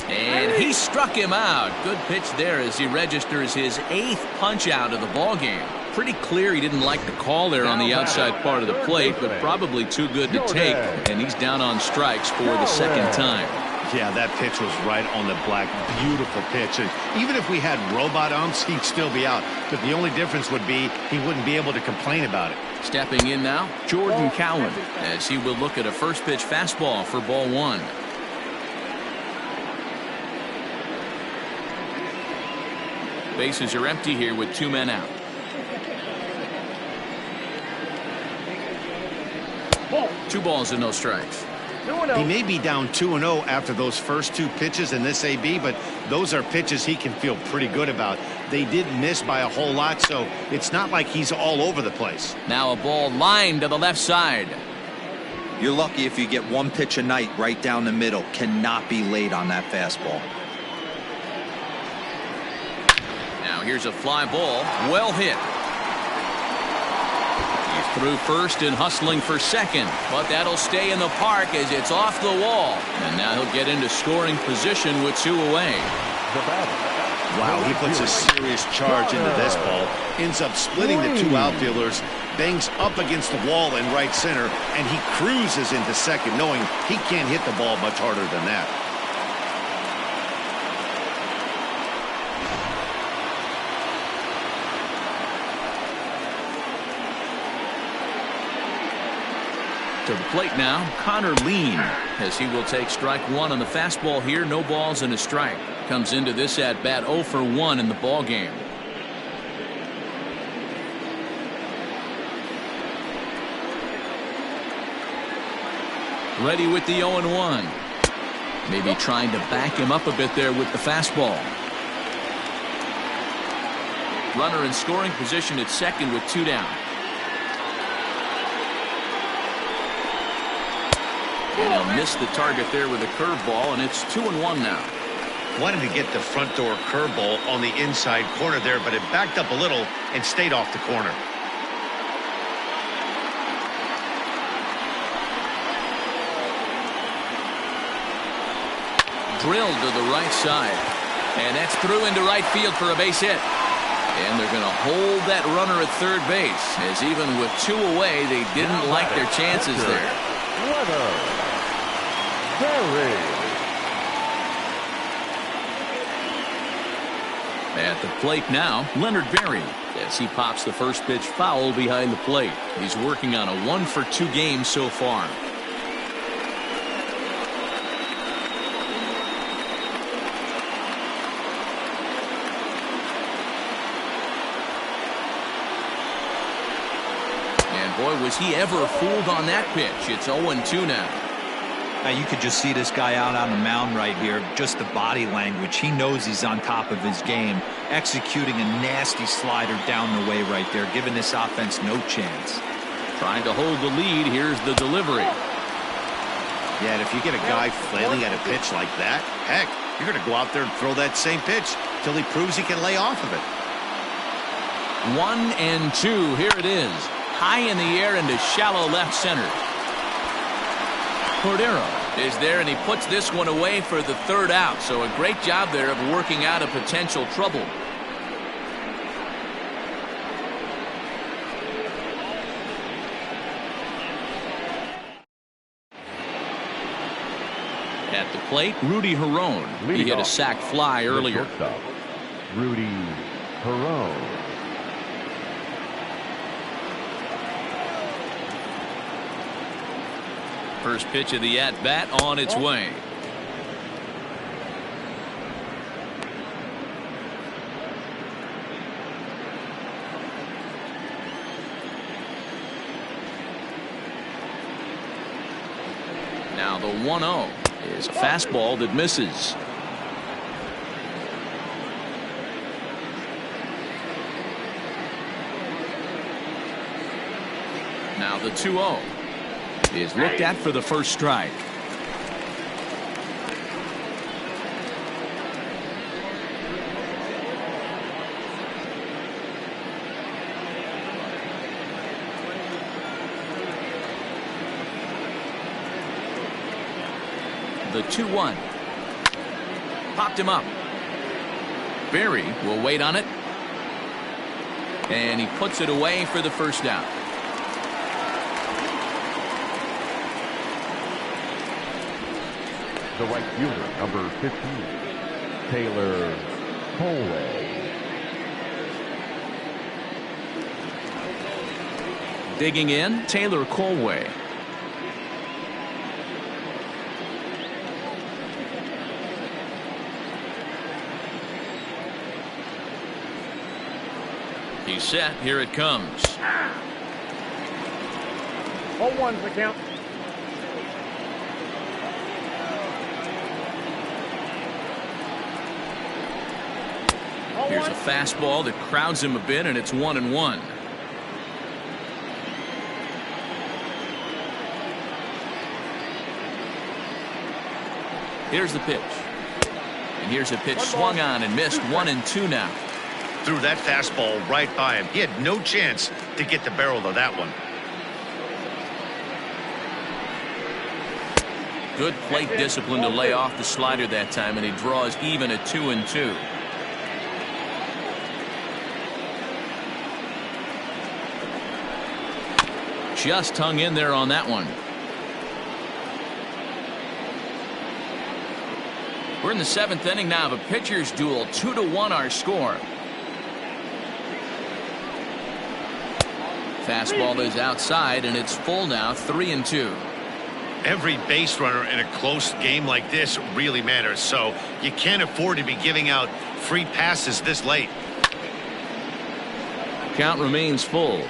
And he struck him out. Good pitch there as he registers his 8th punch out of the ball game. Pretty clear he didn't like the call there on the outside part of the plate, but probably too good to take, and he's down on strikes for the second time. Yeah, that pitch was right on the black. Beautiful pitch. And even if we had robot umps, he'd still be out. But the only difference would be he wouldn't be able to complain about it. Stepping in now, Jordan Cowan, as he will look at a first pitch fastball for ball 1. Bases are empty here with 2 men out. Two balls and no strikes. He may be down 2-0 after those first 2 pitches in this AB, but those are pitches he can feel pretty good about. They did miss by a whole lot, so it's not like he's all over the place. Now a ball lined to the left side. You're lucky if you get 1 pitch a night right down the middle. Cannot be late on that fastball. Now here's a fly ball. Well hit. He's through first and hustling for second, but that'll stay in the park as it's off the wall. And now he'll get into scoring position with 2 away. Wow, he puts a serious charge into this ball. Ends up splitting the 2 outfielders. Bangs up against the wall in right center, and he cruises into second, knowing he can't hit the ball much harder than that. To the plate now, Connor Lean, as he will take strike 1 on the fastball here. No balls and a strike. Comes into this at bat 0 for 1 in the ball game. Ready with the 0-1. Maybe trying to back him up a bit there with the fastball. Runner in scoring position at second with 2 down. And he'll miss the target there with a curveball, and it's 2-1 now. Wanted to get the front door curveball on the inside corner there, but it backed up a little and stayed off the corner. Drilled to the right side. And that's through into right field for a base hit. And they're going to hold that runner at third base, as even with 2 away, they didn't like their chances there. At the plate now, Leonard Berry, as he pops the first pitch foul behind the plate. He's working on a 1-for-2 game so far. Boy, was he ever fooled on that pitch. It's 0-2 now. Now you could just see this guy out on the mound right here. Just the body language. He knows he's on top of his game. Executing a nasty slider down the way right there, giving this offense no chance. Trying to hold the lead. Here's the delivery. Yeah, and if you get a guy flailing at a pitch like that, heck, you're going to go out there and throw that same pitch till he proves he can lay off of it. 1-2. Here it is. High in the air into shallow left center. Cordero is there, and he puts this one away for the 3rd out. So a great job there of working out a potential trouble. At the plate, Rudy Herron. He hit a sac fly earlier. Rudy Herron. First pitch of the at-bat on its way. Now the 1-0 is a fastball that misses. Now the 2-0 is looked at for the first strike. The 2-1 popped him up. Berry will wait on it, and he puts it away for the first down. The right fielder, number 15, Taylor Colway. Digging in, Taylor Colway. He's set. Here it comes. 0-1's the count. Here's a fastball that crowds him a bit, and it's 1-1. Here's the pitch. And here's a pitch swung on and missed. 1-2 now. Threw that fastball right by him. He had no chance to get the barrel of that one. Good plate discipline to lay off the slider that time, and he draws even at 2-2. Just hung in there on that one. We're in the 7th inning now of a pitcher's duel. 2-1 our score. Fastball is outside, and it's full now. 3-2. Every base runner in a close game like this really matters, so you can't afford to be giving out free passes this late. Count remains full.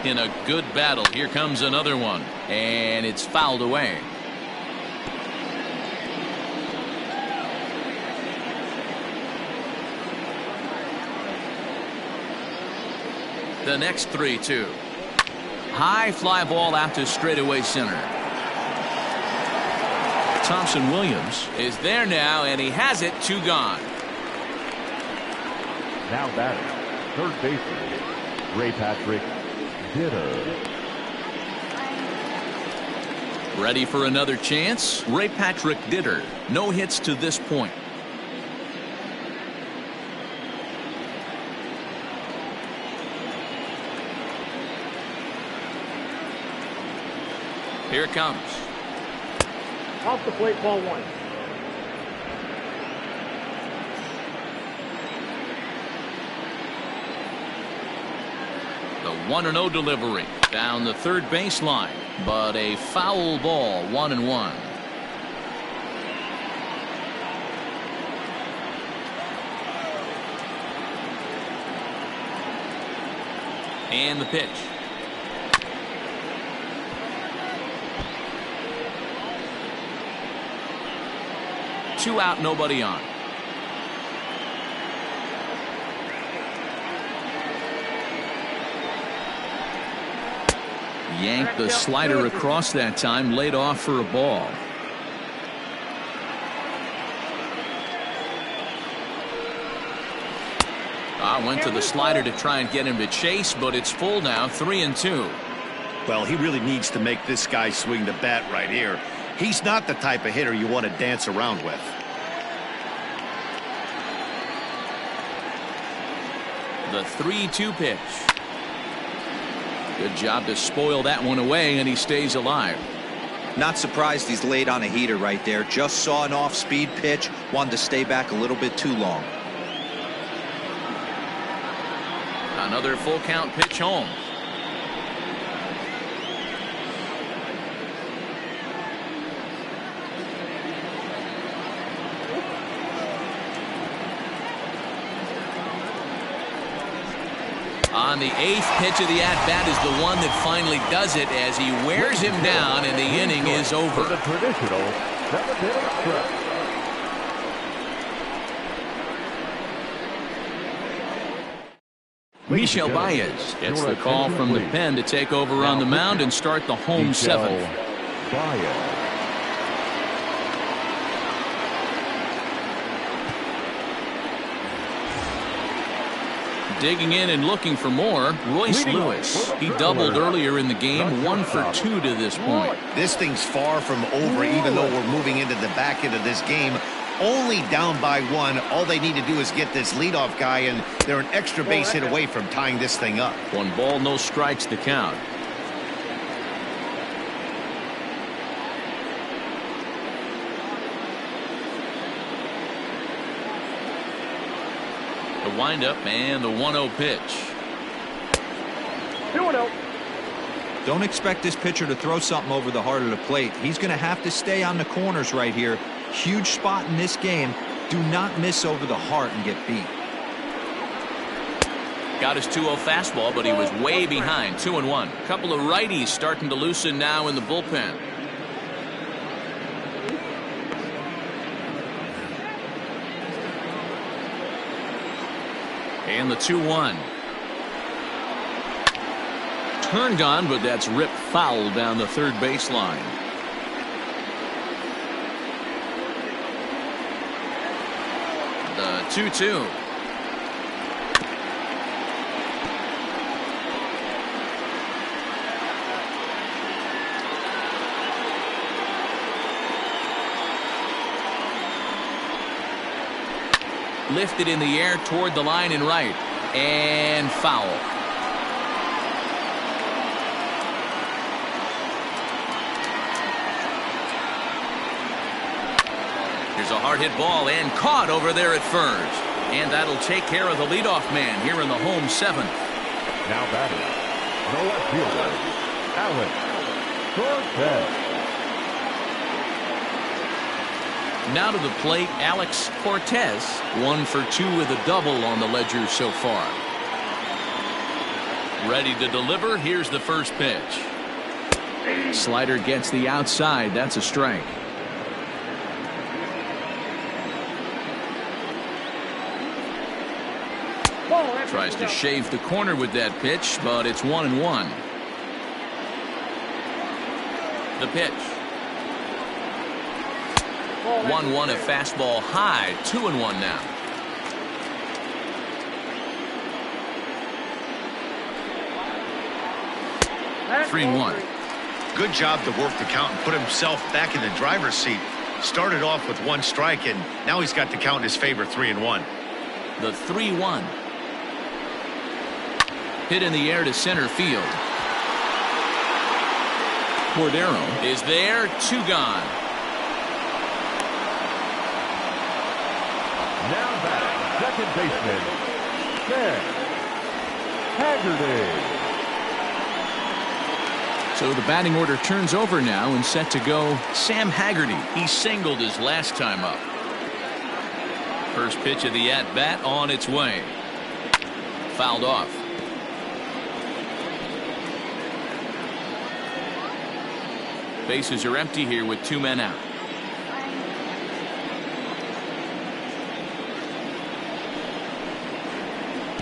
in a good battle. Here comes another one, and it's fouled away. The next 3-2. High fly ball out to straightaway center. Thompson Williams is there now, and he has it. 2 gone. Now batting, third baseman, Ray Patrick Ditter. Ready for another chance? Ray Patrick Ditter. No hits to this point. Here it comes. Off the plate, ball 1. The 1-0 delivery down the third baseline, but a foul ball. 1-1. And the pitch. Two out, nobody on. Yanked the slider across that time, laid off for a ball. Went to the slider to try and get him to chase, but it's full now. 3-2. Well, he really needs to make this guy swing the bat right here. He's not the type of hitter you want to dance around with. The 3-2 pitch. Good job to spoil that one away, and he stays alive. Not surprised he's laid on a heater right there. Just saw an off-speed pitch. Wanted to stay back a little bit too long. Another full count pitch home. On the 8th pitch of the at-bat is the one that finally does it as he wears him down, and the inning is over. For the traditional 7th-inning stretch. Michel Baez gets the call from the pen to take over on the mound and start the home 7th. Digging in and looking for more, Royce Lewis. He doubled earlier in the game, 1 for 2 to this point. This thing's far from over, even though we're moving into the back end of this game. Only down by 1. All they need to do is get this leadoff guy, and they're an extra base hit away from tying this thing up. 1 ball, no strikes to count. The windup and the 1-0 pitch. 2-0. Don't expect this pitcher to throw something over the heart of the plate. He's going to have to stay on the corners right here. Huge spot in this game. Do not miss over the heart and get beat. Got his 2-0 fastball, but he was way behind. 2-1. A couple of righties starting to loosen now in the bullpen. And the 2-1. Turned on, but that's ripped foul down the third baseline. The 2-2. Lifted in the air toward the line and right, and foul. Here's a hard hit ball and caught over there at first, and that'll take care of the leadoff man here in the home 7th. Now batting, the left fielder, Alex Cortez. Now to the plate, Alex Cortez. 1 for 2 with a double on the ledger so far. Ready to deliver. Here's the first pitch. Slider gets the outside. That's a strike. Tries to shave the corner with that pitch, but it's 1-1. The pitch. 1-1, a fastball high. 2-1 now. That's 3-1. Good job to work the count and put himself back in the driver's seat. Started off with 1 strike, and now he's got the count in his favor, 3-1. The 3-1. Hit in the air to center field. Cordero is there. 2 gone. Now back, second baseman, Sam Haggerty. So the batting order turns over now and set to go Sam Haggerty. He singled his last time up. First pitch of the at-bat on its way. Fouled off. Bases are empty here with 2 men out.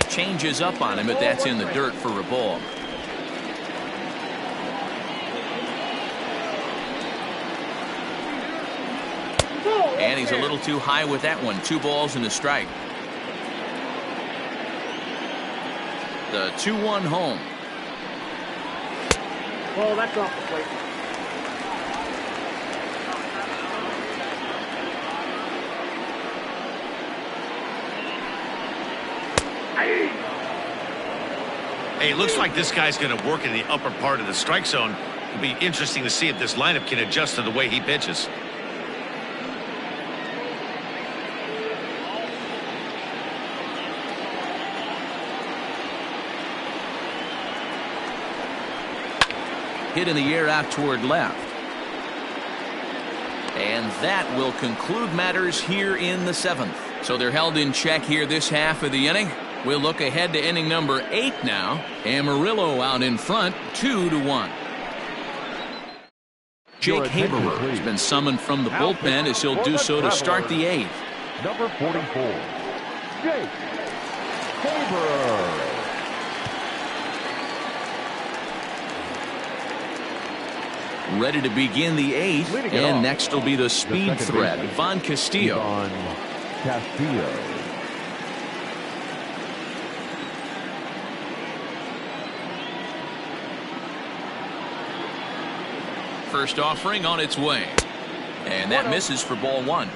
Changes up on him, but that's in the dirt for a ball. And he's a little too high with that one. 2 balls and a strike. The 2-1 home. Well, that's off the plate. Hey, it looks like this guy's going to work in the upper part of the strike zone. It'll be interesting to see if this lineup can adjust to the way he pitches. Hit in the air out toward left. And that will conclude matters here in the 7th. So they're held in check here this half of the inning. We'll look ahead to inning number 8 now. Amarillo out in front, 2-1. Jake Haberer has been summoned from the bullpen as he'll do so to start the 8th. Number 44, Jake Haberer. Ready to begin the 8th, and next will be the speed threat, Ivan Castillo. First offering on its way, and that misses for ball 1.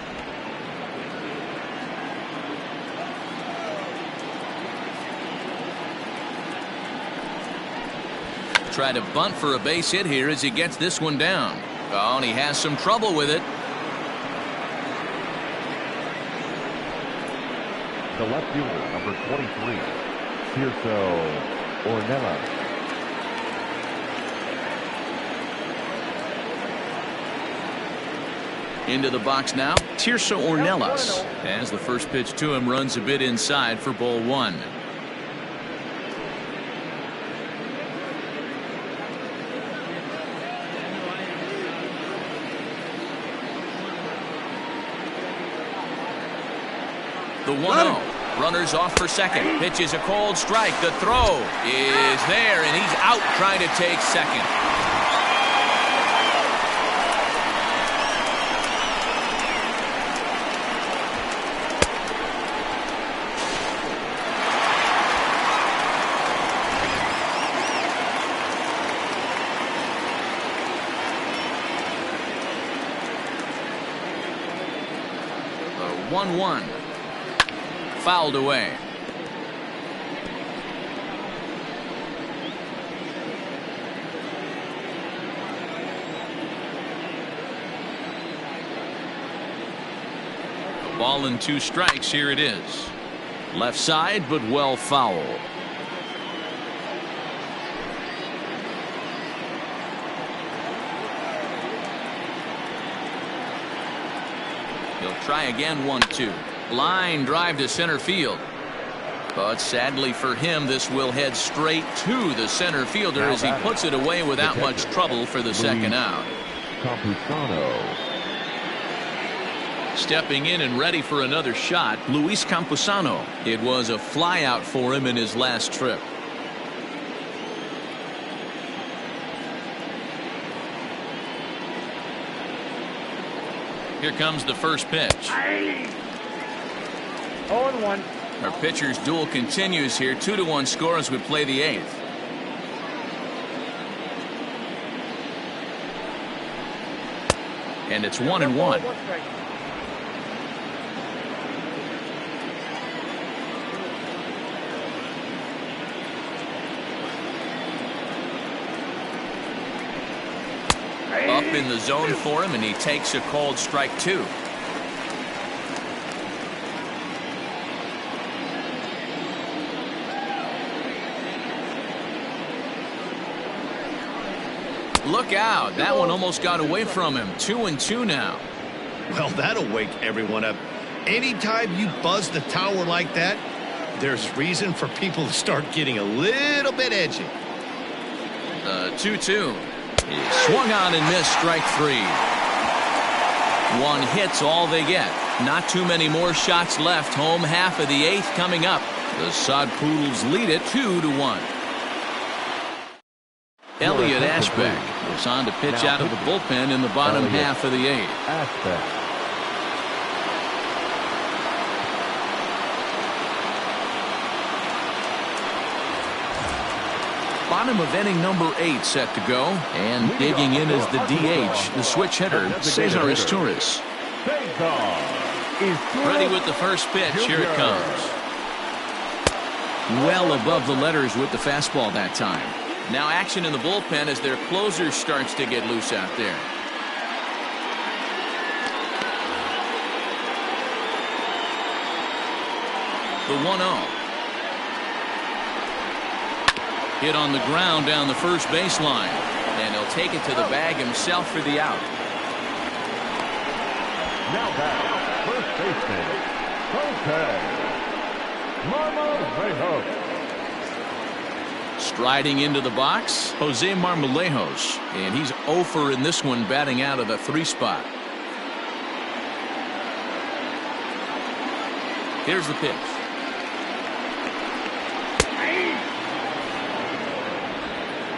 Try to bunt for a base hit here as he gets this one down. Oh, and he has some trouble with it. The left fielder, number 23, Tirso Ornelas. Into the box now, Tirso Ornelas, as the first pitch to him runs a bit inside for ball 1. The 1-0. Runners off for second. Pitch is a cold strike. The throw is there, and he's out trying to take second. The 1-1. Fouled away. A ball and 2 strikes. Here it is. Left side, but well foul. He'll try again. 1-2. Line drive to center field. But sadly for him, this will head straight to the center fielder as he puts it away without much trouble for the second out. Campusano. Stepping in and ready for another shot, Luis Campusano. It was a flyout for him in his last trip. Here comes the first pitch. 0-1. Our pitcher's duel continues here. 2-1 score as we play the 8th. And it's 1-1. Up in the zone for him, and he takes a called strike 2. Look out. That one almost got away from him. 2-2 now. Well, that'll wake everyone up. Anytime you buzz the tower like that, there's reason for people to start getting a little bit edgy. 2-2. He swung on and missed, strike 3. One hit's all they get. Not too many more shots left. Home half of the 8th coming up. The Sod Poodles lead it 2-1. Elliot Ashbeck is on to pitch out of the bullpen in the bottom half of the 8th. Ashbeck. Bottom of inning number 8 set to go, and digging in is the DH, the switch hitter, Cesar Izturis. Ready with the first pitch. Here it comes. Well above the letters with the fastball that time. Now action in the bullpen as their closer starts to get loose out there. The 1-0. Hit on the ground down the first baseline, and he'll take it to the bag himself for the out. Now back, first baseman, Marmolejos. Striding into the box, Jose Marmolejos, and he's 0 for in this one, batting out of the 3 spot. Here's the pitch.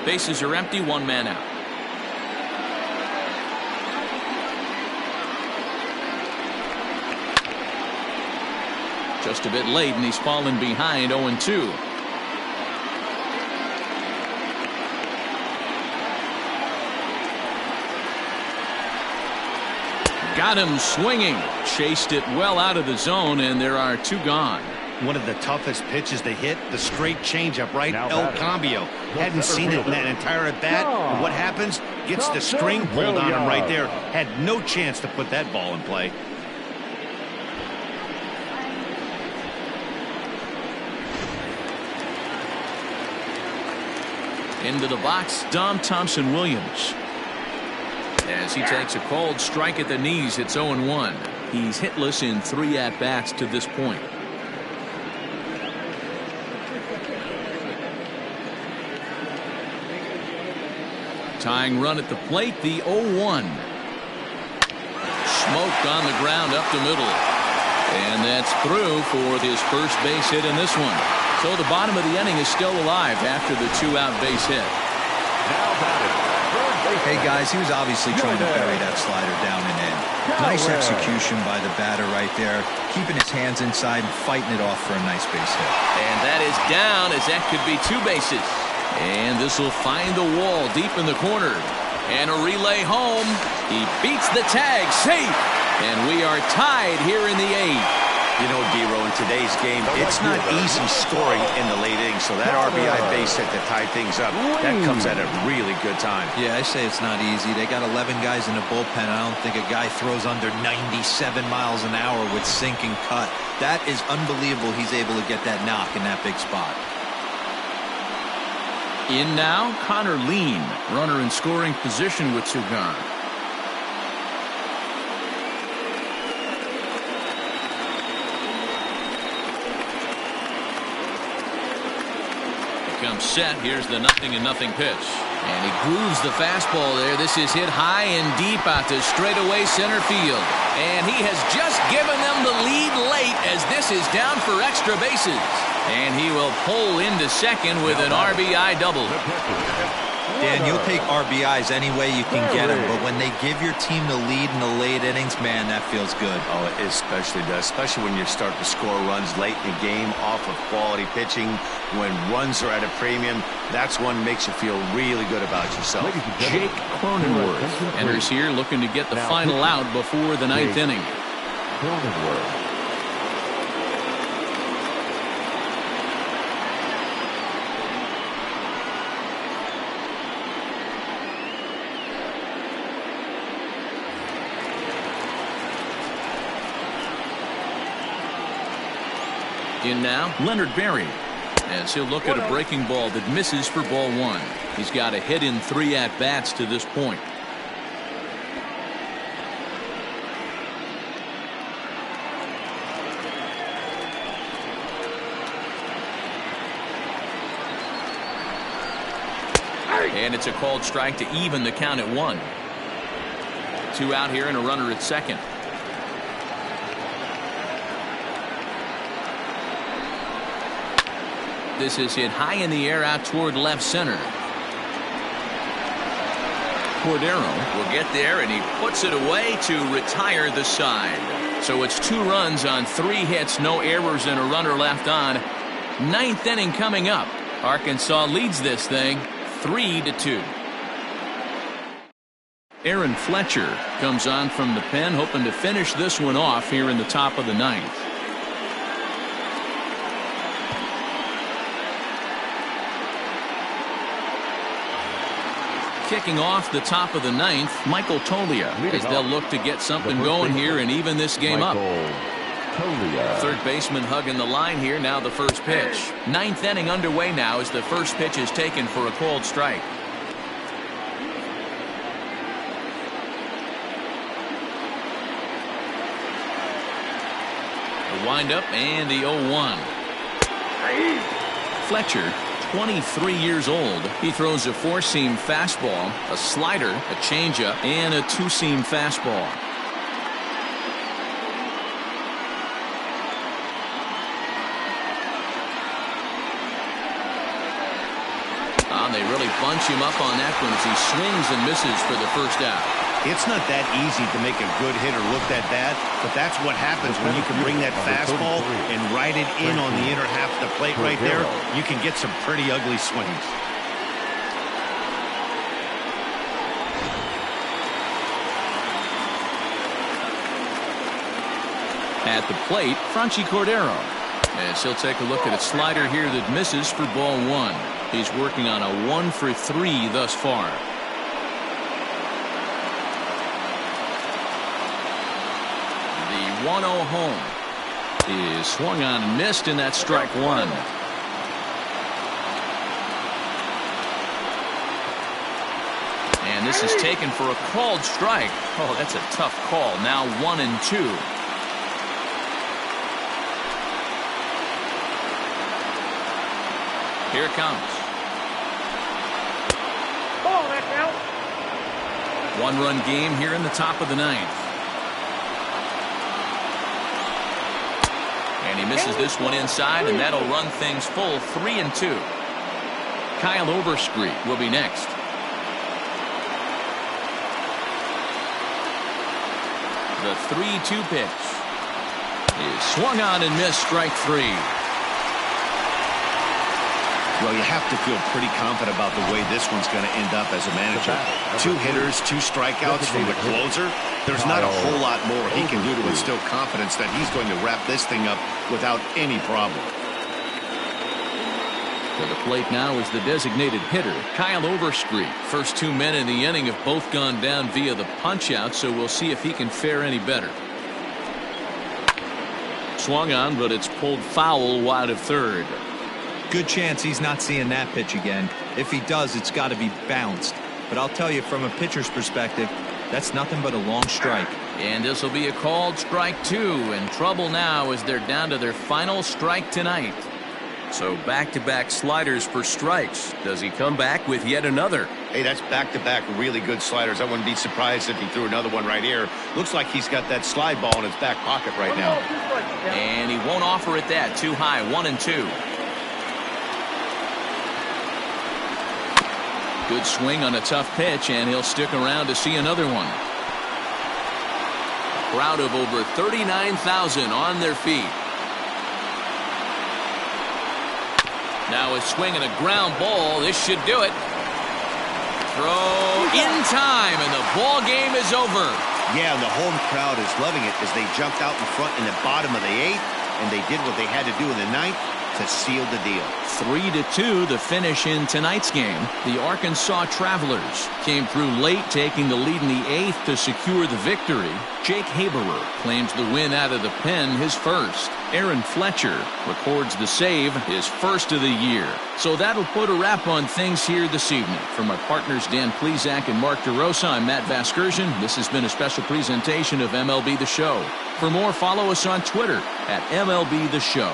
Bases are empty, 1 man out. Just a bit late, and he's fallen behind 0-2. Got him swinging. Chased it well out of the zone, and there are 2 gone. One of the toughest pitches to hit, the straight changeup, right? El Cambio. Hadn't seen it in that entire at-bat. And what happens? Gets the string pulled on him right there. Had no chance to put that ball in play. Into the box, Dom Thompson-Williams. As he takes a cold strike at the knees, it's 0-1. He's hitless in 3 at-bats to this point. Tying run at the plate, the 0-1. Smoked on the ground up the middle. And that's through for his first base hit in this one. So the bottom of the inning is still alive after the 2-out base hit. Hey guys, he was obviously trying to bury that slider down and in. Nice execution by the batter right there, keeping his hands inside and fighting it off for a nice base hit. And that is down, as that could be 2 bases. And this will find the wall deep in the corner. And a relay home. He beats the tag, safe. And we are tied here in the 8th. You know, Dero, in today's game, it's not easy scoring in the late innings, so that RBI base hit to tie things up, that comes at a really good time. Yeah, I say it's not easy. They got 11 guys in the bullpen. I don't think a guy throws under 97 miles an hour with sink and cut. That is unbelievable he's able to get that knock in that big spot. In now, Connor Lean, runner in scoring position with 2 gone. comes set. Here's the 0-0 pitch. And he grooves the fastball there. This is hit high and deep out to straightaway center field. And he has just given them the lead late as this is down for extra bases. And he will pull into second with an RBI double. Dan, you'll take RBIs any way you can get them, but when they give your team the lead in the late innings, man, that feels good. Oh, it especially does, especially when you start to score runs late in the game off of quality pitching. When runs are at a premium, that's one makes you feel really good about yourself. Jake Cronenworth enters here looking to get the final out before the ninth inning. Cronenworth. In now, Leonard Berry, as he'll look at a breaking ball that misses for ball one. He's got a hit in 3 at-bats to this point. And it's a called strike to even the count at 1. 2 out here and a runner at second. This is hit high in the air out toward left center. Cordero will get there, and he puts it away to retire the side. So it's 2 runs on 3 hits, no errors, and a runner left on. 9th inning coming up. Arkansas leads this thing 3-2. Aaron Fletcher comes on from the pen, hoping to finish this one off here in the top of the 9th. Kicking off the top of the 9th, Michael Tolia, as they'll look to get something going here and even this game up. Third baseman hugging the line here. Now the first pitch. 9th inning underway now as the first pitch is taken for a called strike. The windup and the 0-1. Fletcher, 23 years old. He throws a 4-seam fastball, a slider, a changeup, and a 2-seam fastball. They really bunch him up on that one as he swings and misses for the first out. It's not that easy to make a good hitter look that bad, but that's what happens when you can bring that fastball and ride it in on the inner half of the plate right there. You can get some pretty ugly swings. At the plate, Franchi Cordero, as he'll take a look at a slider here that misses for ball 1. He's working on a 1 for 3 thus far. The 1-0 home is swung on and missed, and that's strike 1. And this is taken for a called strike. Oh, that's a tough call. Now 1-2. Here it comes. Ball, that's out. 1-run game here in the top of the 9th. And he misses this one inside, and that'll run things full 3-2. Kyle Overstreet will be next. The 3-2 pitch is swung on and missed, strike 3. Well, you have to feel pretty confident about the way this one's going to end up as a manager. 2 hitters, 2 strikeouts from the closer. There's not a whole lot more he can do to instill confidence that he's going to wrap this thing up without any problem. To the plate now is the designated hitter, Kyle Overstreet. First 2 men in the inning have both gone down via the punch-out, so we'll see if he can fare any better. Swung on, but it's pulled foul wide of third. Good chance he's not seeing that pitch again. If he does, it's got to be bounced. But I'll tell you, from a pitcher's perspective, that's nothing but a long strike. And this will be a called strike 2. In trouble now as they're down to their final strike tonight. So back-to-back sliders for strikes. Does he come back with yet another? Hey, that's back-to-back really good sliders. I wouldn't be surprised if he threw another one right here. Looks like he's got that slide ball in his back pocket right now. And he won't offer it that. Too high, 1-2. Good swing on a tough pitch, and he'll stick around to see another one. A crowd of over 39,000 on their feet. Now a swing and a ground ball. This should do it. Throw in time, and the ball game is over. Yeah, and the home crowd is loving it as they jumped out in front in the bottom of the 8th, and they did what they had to do in the 9th to seal the deal. 3-2 the finish in tonight's game. The Arkansas Travelers came through late, taking the lead in the 8th to secure the victory. Jake Haberer claims the win out of the pen, his first. Aaron Fletcher records the save, his first of the year. So that'll put a wrap on things here this evening. From my partners Dan Plezak and Mark DeRosa, I'm Matt Vasgersian. This has been a special presentation of MLB The Show. For more, follow us on Twitter at MLB The Show.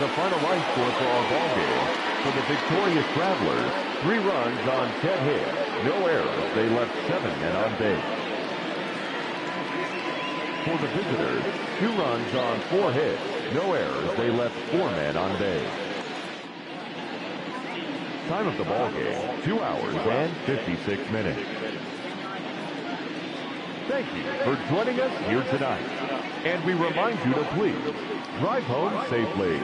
The final line score for our ball game. For the victorious Travelers, 3 runs on 10 hits, no errors. They left 7 men on base. For the visitors, 2 runs on 4 hits, no errors. They left 4 men on base. Time of the ball game, 2 hours and 56 minutes. Thank you for joining us here tonight. And we remind you to please drive home safely.